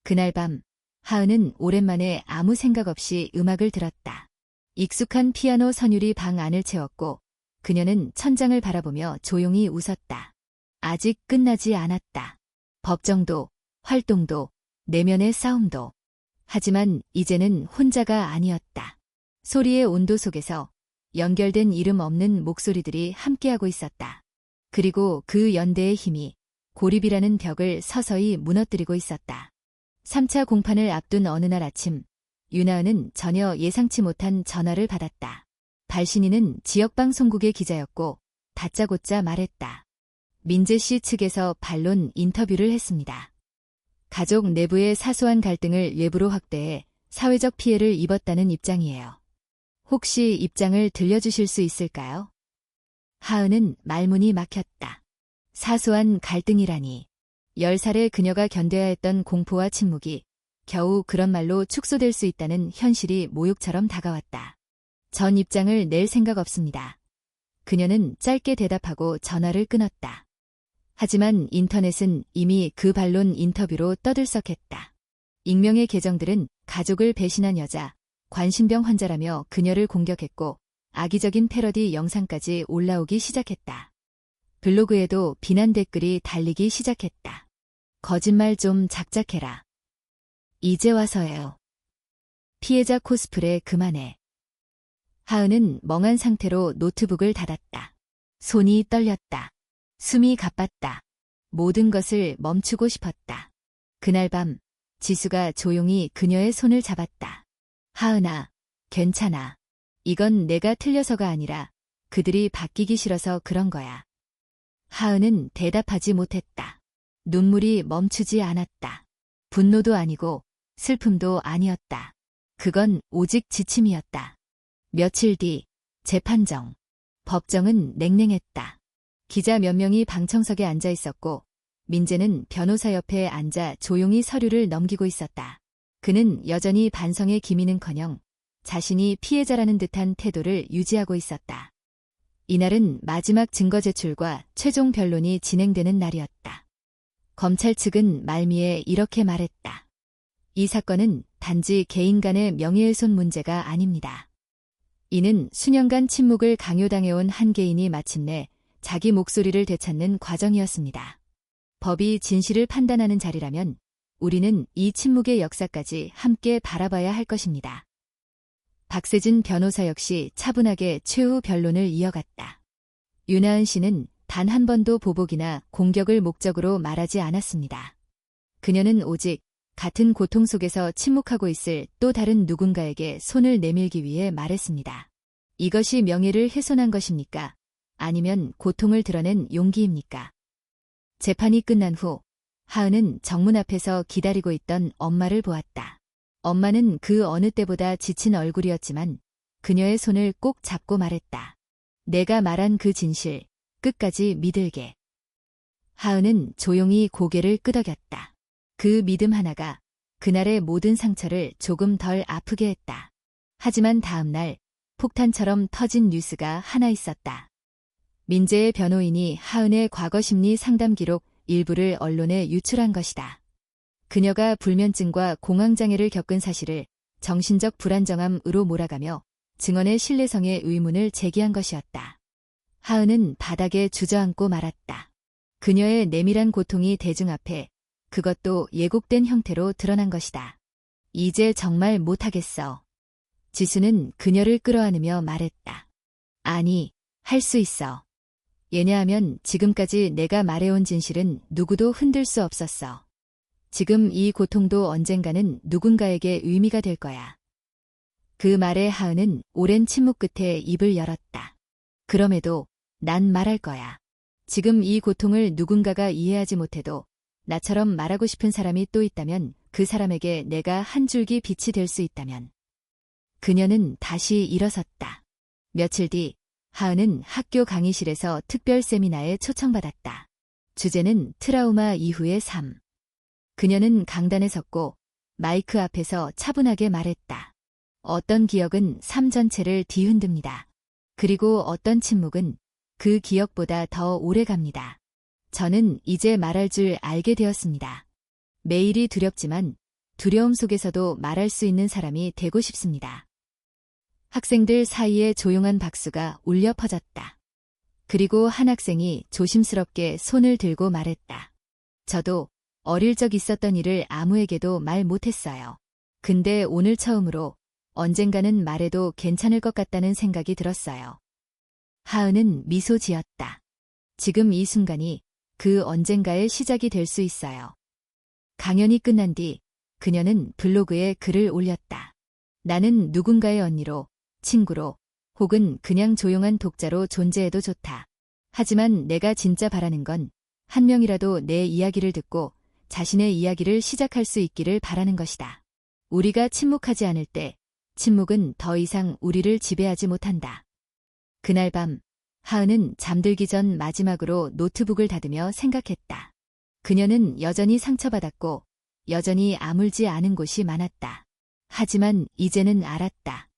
그날 밤, 하은은 오랜만에 아무 생각 없이 음악을 들었다. 익숙한 피아노 선율이 방 안을 채웠고 그녀는 천장을 바라보며 조용히 웃었다. 아직 끝나지 않았다. 법정도, 활동도, 내면의 싸움도. 하지만 이제는 혼자가 아니었다. 소리의 온도 속에서 연결된 이름 없는 목소리들이 함께하고 있었다. 그리고 그 연대의 힘이 고립이라는 벽을 서서히 무너뜨리고 있었다. 3차 공판을 앞둔 어느 날 아침, 윤하은은 전혀 예상치 못한 전화를 받았다. 발신인은 지역방송국의 기자였고 다짜고짜 말했다. 민재 씨 측에서 반론 인터뷰를 했습니다. 가족 내부의 사소한 갈등을 외부로 확대해 사회적 피해를 입었다는 입장이에요. 혹시 입장을 들려주실 수 있을까요? 하은은 말문이 막혔다. 사소한 갈등이라니. 10살의 그녀가 견뎌야 했던 공포와 침묵이 겨우 그런 말로 축소될 수 있다는 현실이 모욕처럼 다가왔다. 전 입장을 낼 생각 없습니다. 그녀는 짧게 대답하고 전화를 끊었다. 하지만 인터넷은 이미 그 반론 인터뷰로 떠들썩했다. 익명의 계정들은 가족을 배신한 여자, 관심병 환자라며 그녀를 공격했고 악의적인 패러디 영상까지 올라오기 시작했다. 블로그에도 비난 댓글이 달리기 시작했다. 거짓말 좀 작작해라. 이제 와서예요. 피해자 코스프레 그만해. 하은은 멍한 상태로 노트북을 닫았다. 손이 떨렸다. 숨이 가빴다. 모든 것을 멈추고 싶었다. 그날 밤 지수가 조용히 그녀의 손을 잡았다. 하은아, 괜찮아. 이건 내가 틀려서가 아니라 그들이 바뀌기 싫어서 그런 거야. 하은은 대답하지 못했다. 눈물이 멈추지 않았다. 분노도 아니고 슬픔도 아니었다. 그건 오직 지침이었다. 며칠 뒤 재판정. 법정은 냉랭했다. 기자 몇 명이 방청석에 앉아 있었고 민재는 변호사 옆에 앉아 조용히 서류를 넘기고 있었다. 그는 여전히 반성의 기미는커녕 자신이 피해자라는 듯한 태도를 유지하고 있었다. 이날은 마지막 증거 제출과 최종 변론이 진행되는 날이었다. 검찰 측은 말미에 이렇게 말했다. 이 사건은 단지 개인 간의 명예훼손 문제가 아닙니다. 이는 수년간 침묵을 강요당해온 한 개인이 마침내 자기 목소리를 되찾는 과정이었습니다. 법이 진실을 판단하는 자리라면 우리는 이 침묵의 역사까지 함께 바라봐야 할 것입니다. 박세진 변호사 역시 차분하게 최후 변론을 이어갔다. 윤하은 씨는 단 한 번도 보복이나 공격을 목적으로 말하지 않았습니다. 그녀는 오직 같은 고통 속에서 침묵하고 있을 또 다른 누군가에게 손을 내밀기 위해 말했습니다. 이것이 명예를 훼손한 것입니까? 아니면 고통을 드러낸 용기입니까? 재판이 끝난 후 하은은 정문 앞에서 기다리고 있던 엄마를 보았다. 엄마는 그 어느 때보다 지친 얼굴이었지만 그녀의 손을 꼭 잡고 말했다. 내가 말한 그 진실, 끝까지 믿을게. 하은은 조용히 고개를 끄덕였다. 그 믿음 하나가 그날의 모든 상처를 조금 덜 아프게 했다. 하지만 다음 날 폭탄처럼 터진 뉴스가 하나 있었다. 민재의 변호인이 하은의 과거 심리 상담 기록 일부를 언론에 유출한 것이다. 그녀가 불면증과 공황장애를 겪은 사실을 정신적 불안정함으로 몰아가며 증언의 신뢰성에 의문을 제기한 것이었다. 하은은 바닥에 주저앉고 말았다. 그녀의 내밀한 고통이 대중 앞에 그것도 예고된 형태로 드러난 것이다. 이제 정말 못하겠어. 지수는 그녀를 끌어안으며 말했다. 아니, 할 수 있어. 왜냐하면 지금까지 내가 말해온 진실은 누구도 흔들 수 없었어. 지금 이 고통도 언젠가는 누군가에게 의미가 될 거야. 그 말에 하은은 오랜 침묵 끝에 입을 열었다. 그럼에도 난 말할 거야. 지금 이 고통을 누군가가 이해하지 못해도 나처럼 말하고 싶은 사람이 또 있다면 그 사람에게 내가 한 줄기 빛이 될 수 있다면. 그녀는 다시 일어섰다. 며칠 뒤 하은은 학교 강의실에서 특별 세미나에 초청받았다. 주제는 트라우마 이후의 삶. 그녀는 강단에 섰고 마이크 앞에서 차분하게 말했다. 어떤 기억은 삶 전체를 뒤흔듭니다. 그리고 어떤 침묵은 그 기억보다 더 오래 갑니다. 저는 이제 말할 줄 알게 되었습니다. 매일이 두렵지만 두려움 속에서도 말할 수 있는 사람이 되고 싶습니다. 학생들 사이에 조용한 박수가 울려 퍼졌다. 그리고 한 학생이 조심스럽게 손을 들고 말했다. 저도 어릴 적 있었던 일을 아무에게도 말 못했어요. 근데 오늘 처음으로 언젠가는 말해도 괜찮을 것 같다는 생각이 들었어요. 하은은 미소 지었다. 지금 이 순간이 그 언젠가의 시작이 될 수 있어요. 강연이 끝난 뒤 그녀는 블로그에 글을 올렸다. 나는 누군가의 언니로, 친구로, 혹은 그냥 조용한 독자로 존재해도 좋다. 하지만 내가 진짜 바라는 건 한 명이라도 내 이야기를 듣고 자신의 이야기를 시작할 수 있기를 바라는 것이다. 우리가 침묵하지 않을 때 침묵은 더 이상 우리를 지배하지 못한다. 그날 밤 하은은 잠들기 전 마지막으로 노트북을 닫으며 생각했다. 그녀는 여전히 상처받았고 여전히 아물지 않은 곳이 많았다. 하지만 이제는 알았다.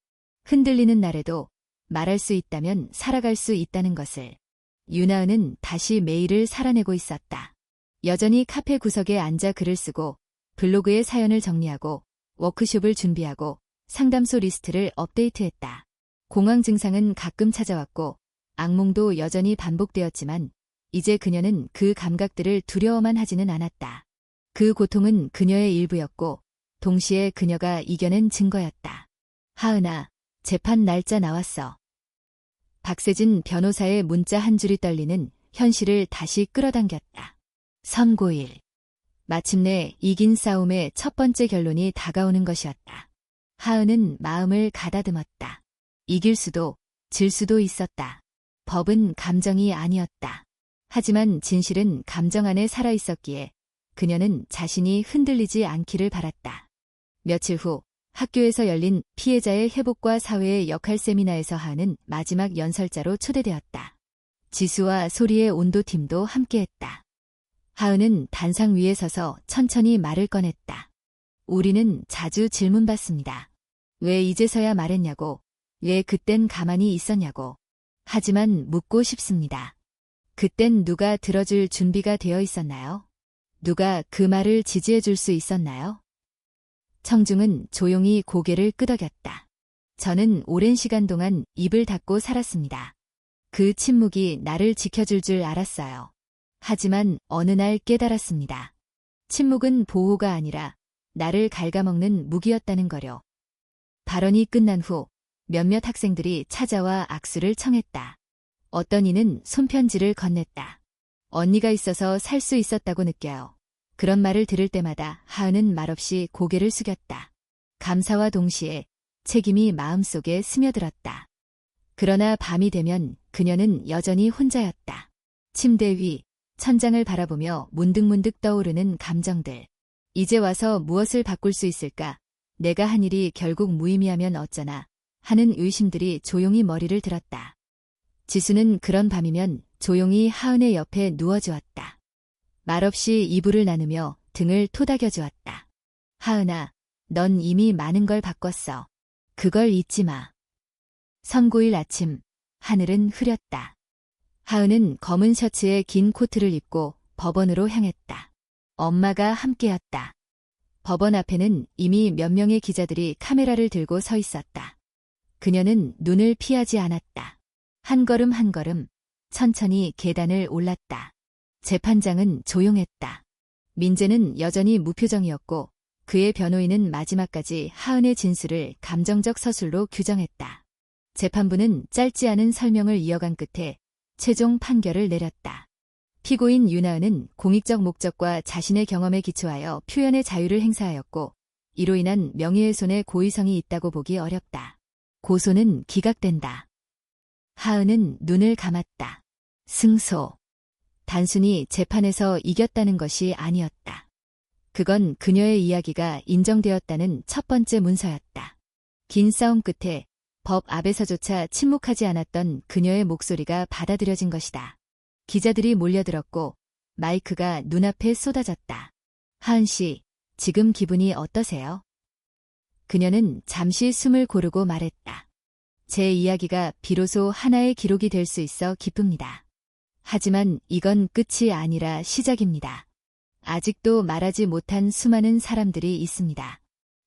흔들리는 날에도 말할 수 있다면 살아갈 수 있다는 것을. 윤하은은 다시 매일을 살아내고 있었다. 여전히 카페 구석에 앉아 글을 쓰고 블로그에 사연을 정리하고 워크숍을 준비하고 상담소 리스트를 업데이트했다. 공황 증상은 가끔 찾아왔고 악몽도 여전히 반복되었지만 이제 그녀는 그 감각들을 두려워만 하지는 않았다. 그 고통은 그녀의 일부였고 동시에 그녀가 이겨낸 증거였다. 하은아, 재판 날짜 나왔어. 박세진 변호사의 문자 한 줄이 떨리는 현실을 다시 끌어당겼다. 선고일. 마침내 이긴 싸움의 첫 번째 결론이 다가오는 것이었다. 하은은 마음을 가다듬었다. 이길 수도, 질 수도 있었다. 법은 감정이 아니었다. 하지만 진실은 감정 안에 살아있었기에 그녀는 자신이 흔들리지 않기를 바랐다. 며칠 후 학교에서 열린 피해자의 회복과 사회의 역할 세미나에서 하은은 마지막 연설자로 초대되었다. 지수와 소리의 온도팀도 함께했다. 하은은 단상 위에 서서 천천히 말을 꺼냈다. 우리는 자주 질문받습니다. 왜 이제서야 말했냐고, 왜 그땐 가만히 있었냐고. 하지만 묻고 싶습니다. 그땐 누가 들어줄 준비가 되어 있었나요? 누가 그 말을 지지해 줄 수 있었나요? 청중은 조용히 고개를 끄덕였다. 저는 오랜 시간 동안 입을 닫고 살았습니다. 그 침묵이 나를 지켜줄 줄 알았어요. 하지만 어느 날 깨달았습니다. 침묵은 보호가 아니라 나를 갉아먹는 무기였다는 거요. 발언이 끝난 후 몇몇 학생들이 찾아와 악수를 청했다. 어떤 이는 손편지를 건넸다. 언니가 있어서 살 수 있었다고 느껴요. 그런 말을 들을 때마다 하은은 말없이 고개를 숙였다. 감사와 동시에 책임이 마음속에 스며들었다. 그러나 밤이 되면 그녀는 여전히 혼자였다. 침대 위, 천장을 바라보며 문득문득 떠오르는 감정들. 이제 와서 무엇을 바꿀 수 있을까? 내가 한 일이 결국 무의미하면 어쩌나 하는 의심들이 조용히 머리를 들었다. 지수는 그런 밤이면 조용히 하은의 옆에 누워주었다. 말없이 이불을 나누며 등을 토닥여 주었다. 하은아, 넌 이미 많은 걸 바꿨어. 그걸 잊지 마. 선고일 아침, 하늘은 흐렸다. 하은은 검은 셔츠에 긴 코트를 입고 법원으로 향했다. 엄마가 함께였다. 법원 앞에는 이미 몇 명의 기자들이 카메라를 들고 서 있었다. 그녀는 눈을 피하지 않았다. 한 걸음 한 걸음 천천히 계단을 올랐다. 재판장은 조용했다. 민재는 여전히 무표정이었고 그의 변호인은 마지막까지 하은의 진술을 감정적 서술로 규정했다. 재판부는 짧지 않은 설명을 이어간 끝에 최종 판결을 내렸다. 피고인 윤하은은 공익적 목적과 자신의 경험에 기초하여 표현의 자유를 행사하였고 이로 인한 명예훼손의 고의성이 있다고 보기 어렵다. 고소는 기각된다. 하은은 눈을 감았다. 승소. 단순히 재판에서 이겼다는 것이 아니었다. 그건 그녀의 이야기가 인정되었다는 첫 번째 문서였다. 긴 싸움 끝에 법 앞에서조차 침묵하지 않았던 그녀의 목소리가 받아들여진 것이다. 기자들이 몰려들었고 마이크가 눈앞에 쏟아졌다. 하은 씨, 지금 기분이 어떠세요? 그녀는 잠시 숨을 고르고 말했다. 제 이야기가 비로소 하나의 기록이 될 수 있어 기쁩니다. 하지만 이건 끝이 아니라 시작입니다. 아직도 말하지 못한 수많은 사람들이 있습니다.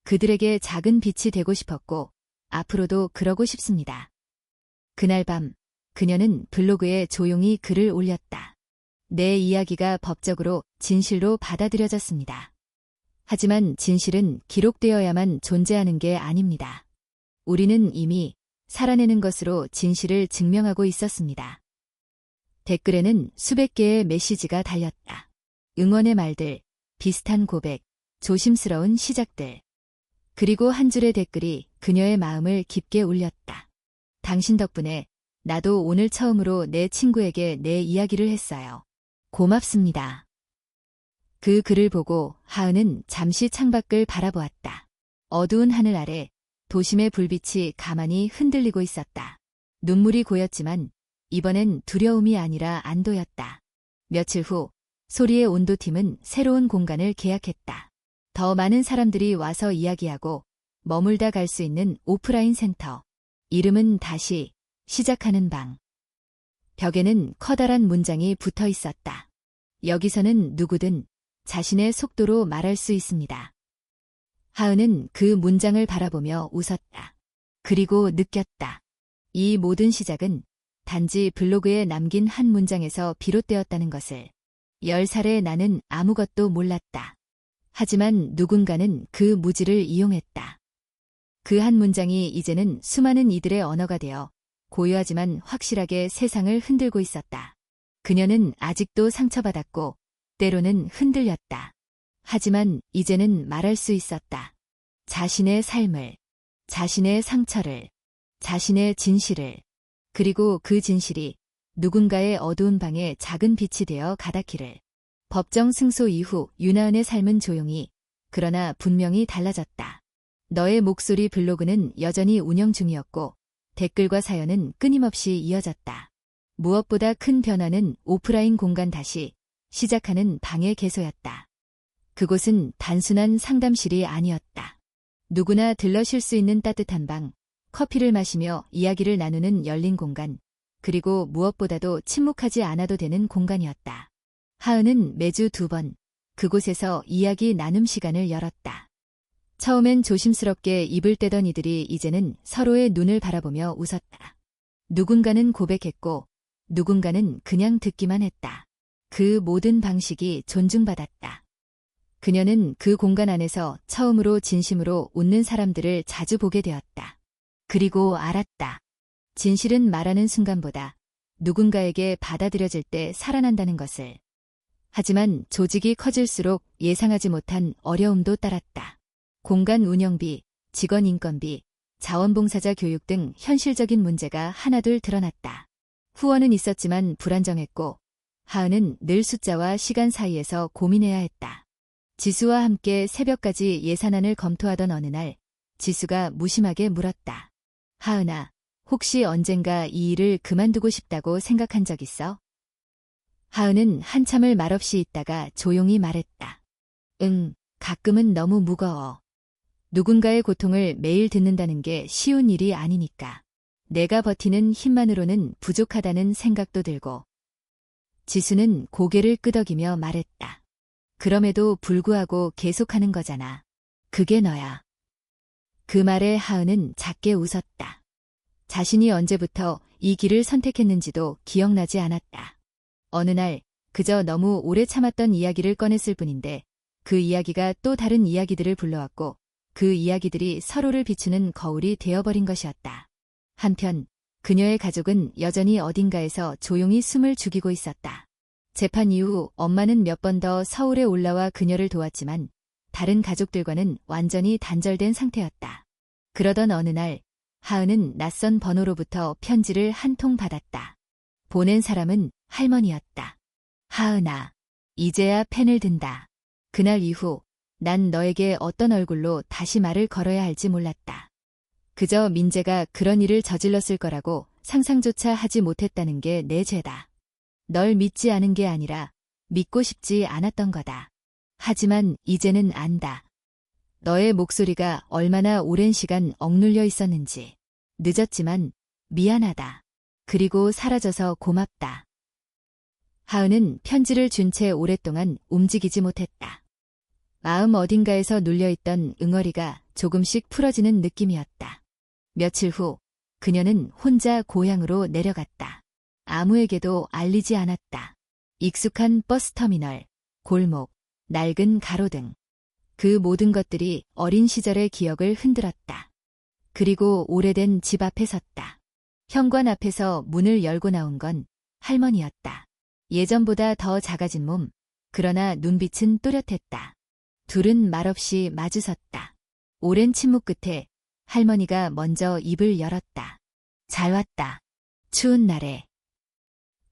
그들에게 작은 빛이 되고 싶었고 앞으로도 그러고 싶습니다. 그날 밤 그녀는 블로그에 조용히 글을 올렸다. 내 이야기가 법적으로 진실로 받아들여졌습니다. 하지만 진실은 기록되어야만 존재하는 게 아닙니다. 우리는 이미 살아내는 것으로 진실을 증명하고 있었습니다. 댓글에는 수백 개의 메시지가 달렸다. 응원의 말들, 비슷한 고백, 조심스러운 시작들. 그리고 한 줄의 댓글이 그녀의 마음을 깊게 울렸다. 당신 덕분에 나도 오늘 처음으로 내 친구에게 내 이야기를 했어요. 고맙습니다. 그 글을 보고 하은은 잠시 창밖을 바라보았다. 어두운 하늘 아래 도심의 불빛이 가만히 흔들리고 있었다. 눈물이 고였지만 이번엔 두려움이 아니라 안도였다. 며칠 후 소리의 온도팀은 새로운 공간을 계약했다. 더 많은 사람들이 와서 이야기하고 머물다 갈 수 있는 오프라인 센터. 이름은 다시 시작하는 방. 벽에는 커다란 문장이 붙어 있었다. 여기서는 누구든 자신의 속도로 말할 수 있습니다. 하은은 그 문장을 바라보며 웃었다. 그리고 느꼈다. 이 모든 시작은 단지 블로그에 남긴 한 문장에서 비롯되었다는 것을. 10살의 나는 아무것도 몰랐다. 하지만 누군가는 그 무지를 이용했다. 그 한 문장이 이제는 수많은 이들의 언어가 되어 고요하지만 확실하게 세상을 흔들고 있었다. 그녀는 아직도 상처받았고 때로는 흔들렸다. 하지만 이제는 말할 수 있었다. 자신의 삶을, 자신의 상처를, 자신의 진실을, 그리고 그 진실이 누군가의 어두운 방에 작은 빛이 되어 가닿기를. 법정 승소 이후 윤하은의 삶은 조용히, 그러나 분명히 달라졌다. 너의 목소리 블로그는 여전히 운영 중이었고 댓글과 사연은 끊임없이 이어졌다. 무엇보다 큰 변화는 오프라인 공간 다시 시작하는 방의 개소였다. 그곳은 단순한 상담실이 아니었다. 누구나 들러 쉴 수 있는 따뜻한 방, 커피를 마시며 이야기를 나누는 열린 공간, 그리고 무엇보다도 침묵하지 않아도 되는 공간이었다. 하은은 매주 2번 그곳에서 이야기 나눔 시간을 열었다. 처음엔 조심스럽게 입을 떼던 이들이 이제는 서로의 눈을 바라보며 웃었다. 누군가는 고백했고 누군가는 그냥 듣기만 했다. 그 모든 방식이 존중받았다. 그녀는 그 공간 안에서 처음으로 진심으로 웃는 사람들을 자주 보게 되었다. 그리고 알았다. 진실은 말하는 순간보다 누군가에게 받아들여질 때 살아난다는 것을. 하지만 조직이 커질수록 예상하지 못한 어려움도 따랐다. 공간 운영비, 직원 인건비, 자원봉사자 교육 등 현실적인 문제가 하나둘 드러났다. 후원은 있었지만 불안정했고 하은은 늘 숫자와 시간 사이에서 고민해야 했다. 지수와 함께 새벽까지 예산안을 검토하던 어느 날 지수가 무심하게 물었다. 하은아, 혹시 언젠가 이 일을 그만두고 싶다고 생각한 적 있어? 하은은 한참을 말없이 있다가 조용히 말했다. 응, 가끔은 너무 무거워. 누군가의 고통을 매일 듣는다는 게 쉬운 일이 아니니까. 내가 버티는 힘만으로는 부족하다는 생각도 들고. 지수는 고개를 끄덕이며 말했다. 그럼에도 불구하고 계속하는 거잖아. 그게 너야. 그 말에 하은은 작게 웃었다. 자신이 언제부터 이 길을 선택했는지도 기억나지 않았다. 어느 날 그저 너무 오래 참았던 이야기를 꺼냈을 뿐인데 그 이야기가 또 다른 이야기들을 불러왔고 그 이야기들이 서로를 비추는 거울이 되어버린 것이었다. 한편 그녀의 가족은 여전히 어딘가에서 조용히 숨을 죽이고 있었다. 재판 이후 엄마는 몇 번 더 서울에 올라와 그녀를 도왔지만 다른 가족들과는 완전히 단절된 상태였다. 그러던 어느 날 하은은 낯선 번호로부터 편지를 한 통 받았다. 보낸 사람은 할머니였다. 하은아, 이제야 펜을 든다. 그날 이후 난 너에게 어떤 얼굴로 다시 말을 걸어야 할지 몰랐다. 그저 민재가 그런 일을 저질렀을 거라고 상상조차 하지 못했다는 게 내 죄다. 널 믿지 않은 게 아니라 믿고 싶지 않았던 거다. 하지만 이제는 안다. 너의 목소리가 얼마나 오랜 시간 억눌려 있었는지. 늦었지만 미안하다. 그리고 사라져서 고맙다. 하은은 편지를 준 채 오랫동안 움직이지 못했다. 마음 어딘가에서 눌려있던 응어리가 조금씩 풀어지는 느낌이었다. 며칠 후 그녀는 혼자 고향으로 내려갔다. 아무에게도 알리지 않았다. 익숙한 버스터미널, 골목, 낡은 가로등. 그 모든 것들이 어린 시절의 기억을 흔들었다. 그리고 오래된 집 앞에 섰다. 현관 앞에서 문을 열고 나온 건 할머니였다. 예전보다 더 작아진 몸, 그러나 눈빛은 또렷했다. 둘은 말없이 마주섰다. 오랜 침묵 끝에 할머니가 먼저 입을 열었다. 잘 왔다. 추운 날에.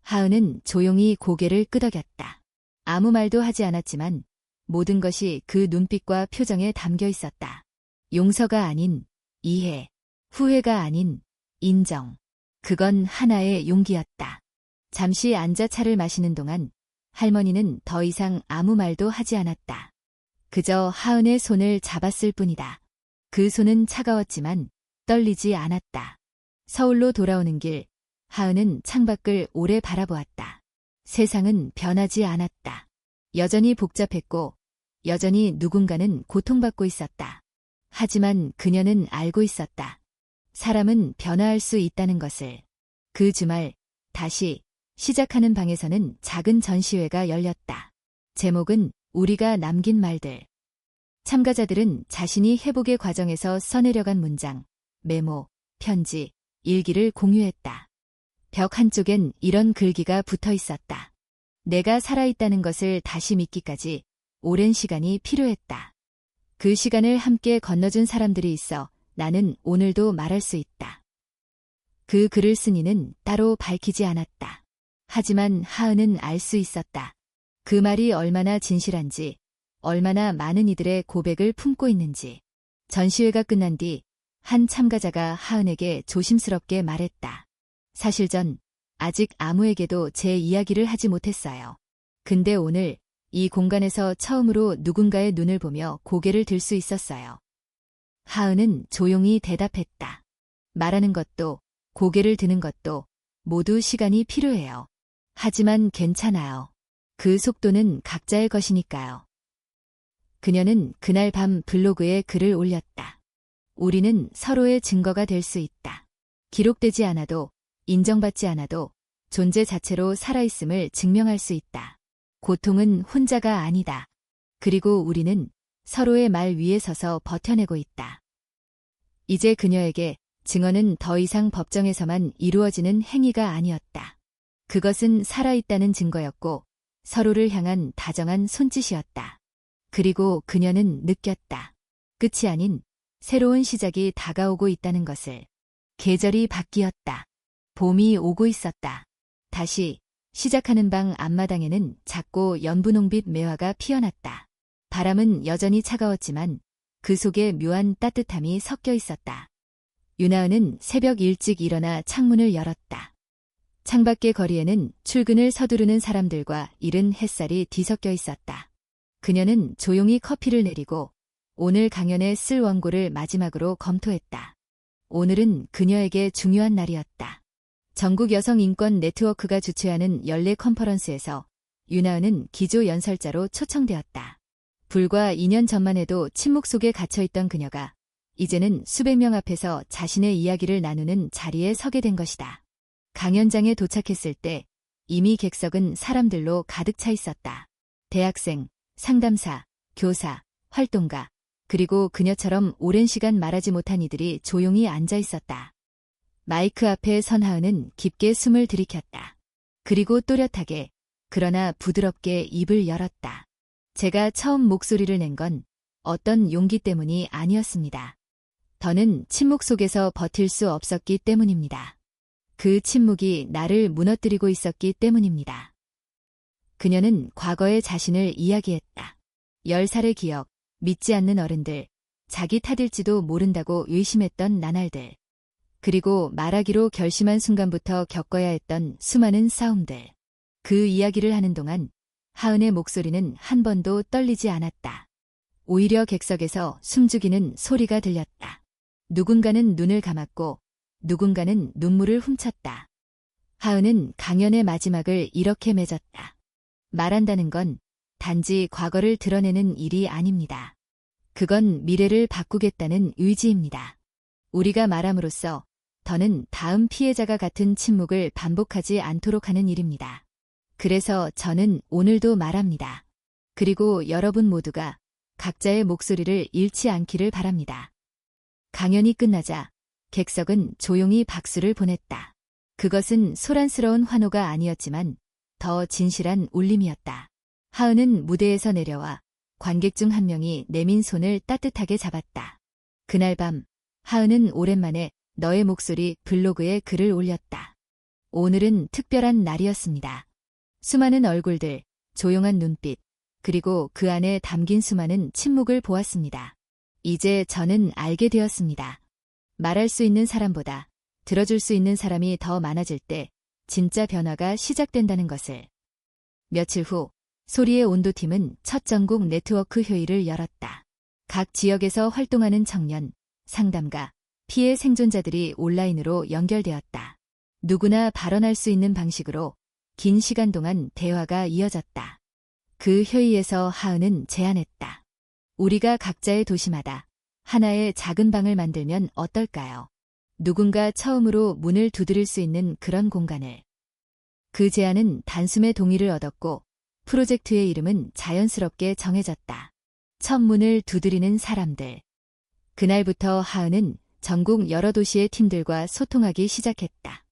하은은 조용히 고개를 끄덕였다. 아무 말도 하지 않았지만 모든 것이 그 눈빛과 표정에 담겨 있었다. 용서가 아닌 이해, 후회가 아닌 인정. 그건 하나의 용기였다. 잠시 앉아 차를 마시는 동안 할머니는 더 이상 아무 말도 하지 않았다. 그저 하은의 손을 잡았을 뿐이다. 그 손은 차가웠지만 떨리지 않았다. 서울로 돌아오는 길, 하은은 창밖을 오래 바라보았다. 세상은 변하지 않았다. 여전히 복잡했고 여전히 누군가는 고통받고 있었다. 하지만 그녀는 알고 있었다. 사람은 변화할 수 있다는 것을. 그 주말 다시 시작하는 방에서는 작은 전시회가 열렸다. 제목은 우리가 남긴 말들. 참가자들은 자신이 회복의 과정에서 써내려간 문장, 메모, 편지, 일기를 공유했다. 벽 한쪽엔 이런 글귀가 붙어 있었다. 내가 살아있다는 것을 다시 믿기까지 오랜 시간이 필요했다. 그 시간을 함께 건너준 사람들이 있어 나는 오늘도 말할 수 있다. 그 글을 쓴 이는 따로 밝히지 않았다. 하지만 하은은 알 수 있었다. 그 말이 얼마나 진실한지, 얼마나 많은 이들의 고백을 품고 있는지. 전시회가 끝난 뒤 한 참가자가 하은에게 조심스럽게 말했다. 사실 전 아직 아무에게도 제 이야기를 하지 못했어요. 근데 오늘 이 공간에서 처음으로 누군가의 눈을 보며 고개를 들 수 있었어요. 하은은 조용히 대답했다. 말하는 것도 고개를 드는 것도 모두 시간이 필요해요. 하지만 괜찮아요. 그 속도는 각자의 것이니까요. 그녀는 그날 밤 블로그에 글을 올렸다. 우리는 서로의 증거가 될 수 있다. 기록되지 않아도, 인정받지 않아도 존재 자체로 살아있음을 증명할 수 있다. 고통은 혼자가 아니다. 그리고 우리는 서로의 말 위에 서서 버텨내고 있다. 이제 그녀에게 증언은 더 이상 법정에서만 이루어지는 행위가 아니었다. 그것은 살아있다는 증거였고 서로를 향한 다정한 손짓이었다. 그리고 그녀는 느꼈다. 끝이 아닌 새로운 시작이 다가오고 있다는 것을. 계절이 바뀌었다. 봄이 오고 있었다. 다시 시작하는 방 앞마당에는 작고 연분홍빛 매화가 피어났다. 바람은 여전히 차가웠지만 그 속에 묘한 따뜻함이 섞여 있었다. 윤하은은 새벽 일찍 일어나 창문을 열었다. 창밖의 거리에는 출근을 서두르는 사람들과 이른 햇살이 뒤섞여 있었다. 그녀는 조용히 커피를 내리고 오늘 강연에 쓸 원고를 마지막으로 검토했다. 오늘은 그녀에게 중요한 날이었다. 전국 여성 인권 네트워크가 주최하는 연례 컨퍼런스에서 윤하은은 기조 연설자로 초청되었다. 불과 2년 전만 해도 침묵 속에 갇혀있던 그녀가 이제는 수백 명 앞에서 자신의 이야기를 나누는 자리에 서게 된 것이다. 강연장에 도착했을 때 이미 객석은 사람들로 가득 차 있었다. 대학생, 상담사, 교사, 활동가, 그리고 그녀처럼 오랜 시간 말하지 못한 이들이 조용히 앉아 있었다. 마이크 앞에 선 하은은 깊게 숨을 들이켰다. 그리고 또렷하게, 그러나 부드럽게 입을 열었다. 제가 처음 목소리를 낸 건 어떤 용기 때문이 아니었습니다. 더는 침묵 속에서 버틸 수 없었기 때문입니다. 그 침묵이 나를 무너뜨리고 있었기 때문입니다. 그녀는 과거의 자신을 이야기했다. 10살의 기억, 믿지 않는 어른들, 자기 탓일지도 모른다고 의심했던 나날들. 그리고 말하기로 결심한 순간부터 겪어야 했던 수많은 싸움들. 그 이야기를 하는 동안 하은의 목소리는 한 번도 떨리지 않았다. 오히려 객석에서 숨죽이는 소리가 들렸다. 누군가는 눈을 감았고 누군가는 눈물을 훔쳤다. 하은은 강연의 마지막을 이렇게 맺었다. 말한다는 건 단지 과거를 드러내는 일이 아닙니다. 그건 미래를 바꾸겠다는 의지입니다. 우리가 말함으로써 더는 다음 피해자가 같은 침묵을 반복하지 않도록 하는 일입니다. 그래서 저는 오늘도 말합니다. 그리고 여러분 모두가 각자의 목소리를 잃지 않기를 바랍니다. 강연이 끝나자 객석은 조용히 박수를 보냈다. 그것은 소란스러운 환호가 아니었지만 더 진실한 울림이었다. 하은은 무대에서 내려와 관객 중 한 명이 내민 손을 따뜻하게 잡았다. 그날 밤 하은은 오랜만에 너의 목소리 블로그에 글을 올렸다. 오늘은 특별한 날이었습니다. 수많은 얼굴들, 조용한 눈빛, 그리고 그 안에 담긴 수많은 침묵을 보았습니다. 이제 저는 알게 되었습니다. 말할 수 있는 사람보다 들어줄 수 있는 사람이 더 많아질 때 진짜 변화가 시작된다는 것을. 며칠 후 소리의 온도팀은 첫 전국 네트워크 회의를 열었다. 각 지역에서 활동하는 청년, 상담가, 피해 생존자들이 온라인으로 연결되었다. 누구나 발언할 수 있는 방식으로 긴 시간 동안 대화가 이어졌다. 그 회의에서 하은은 제안했다. 우리가 각자의 도시마다 하나의 작은 방을 만들면 어떨까요? 누군가 처음으로 문을 두드릴 수 있는 그런 공간을. 그 제안은 단숨에 동의를 얻었고 프로젝트의 이름은 자연스럽게 정해졌다. 첫 문을 두드리는 사람들. 그날부터 하은은 전국 여러 도시의 팀들과 소통하기 시작했다.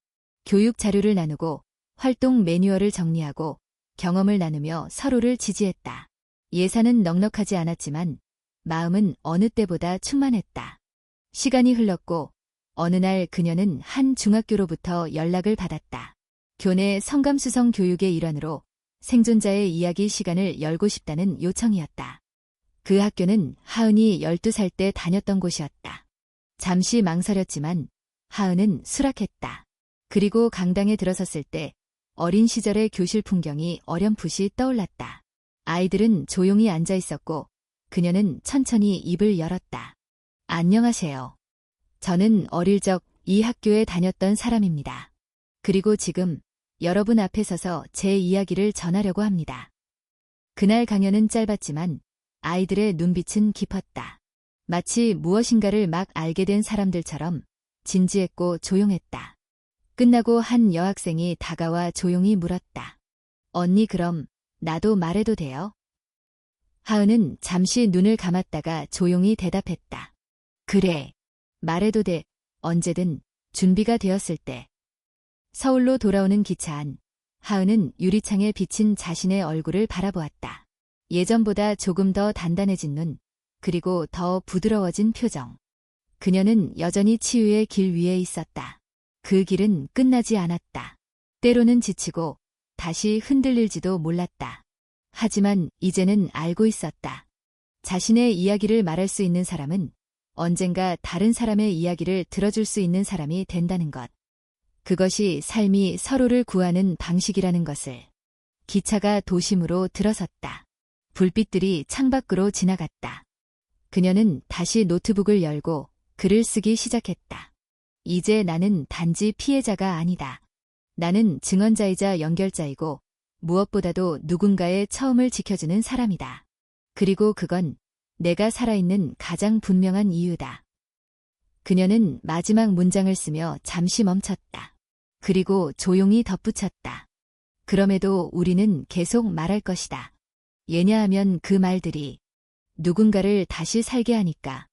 교육 자료를 나누고 활동 매뉴얼을 정리하고 경험을 나누며 서로를 지지했다. 예산은 넉넉하지 않았지만 마음은 어느 때보다 충만했다. 시간이 흘렀고 어느 날 그녀는 한 중학교로부터 연락을 받았다. 교내 성감수성 교육의 일환으로 생존자의 이야기 시간을 열고 싶다는 요청이었다. 그 학교는 하은이 12살 때 다녔던 곳이었다. 잠시 망설였지만 하은은 수락했다. 그리고 강당에 들어섰을 때 어린 시절의 교실 풍경이 어렴풋이 떠올랐다. 아이들은 조용히 앉아 있었고 그녀는 천천히 입을 열었다. 안녕하세요. 저는 어릴 적 이 학교에 다녔던 사람입니다. 그리고 지금 여러분 앞에 서서 제 이야기를 전하려고 합니다. 그날 강연은 짧았지만 아이들의 눈빛은 깊었다. 마치 무엇인가를 막 알게 된 사람들처럼 진지했고 조용했다. 끝나고 한 여학생이 다가와 조용히 물었다. 언니 그럼 나도 말해도 돼요? 하은은 잠시 눈을 감았다가 조용히 대답했다. 그래. 말해도 돼. 언제든 준비가 되었을 때. 서울로 돌아오는 기차 안, 하은은 유리창에 비친 자신의 얼굴을 바라보았다. 예전보다 조금 더 단단해진 눈, 그리고 더 부드러워진 표정. 그녀는 여전히 치유의 길 위에 있었다. 그 길은 끝나지 않았다. 때로는 지치고 다시 흔들릴지도 몰랐다. 하지만 이제는 알고 있었다. 자신의 이야기를 말할 수 있는 사람은 언젠가 다른 사람의 이야기를 들어줄 수 있는 사람이 된다는 것. 그것이 삶이 서로를 구하는 방식이라는 것을. 기차가 도심으로 들어섰다. 불빛들이 창밖으로 지나갔다. 그녀는 다시 노트북을 열고 글을 쓰기 시작했다. 이제 나는 단지 피해자가 아니다. 나는 증언자이자 연결자이고 무엇보다도 누군가의 처음을 지켜주는 사람이다. 그리고 그건 내가 살아있는 가장 분명한 이유다. 그녀는 마지막 문장을 쓰며 잠시 멈췄다. 그리고 조용히 덧붙였다. 그럼에도 우리는 계속 말할 것이다. 왜냐하면 그 말들이 누군가를 다시 살게 하니까.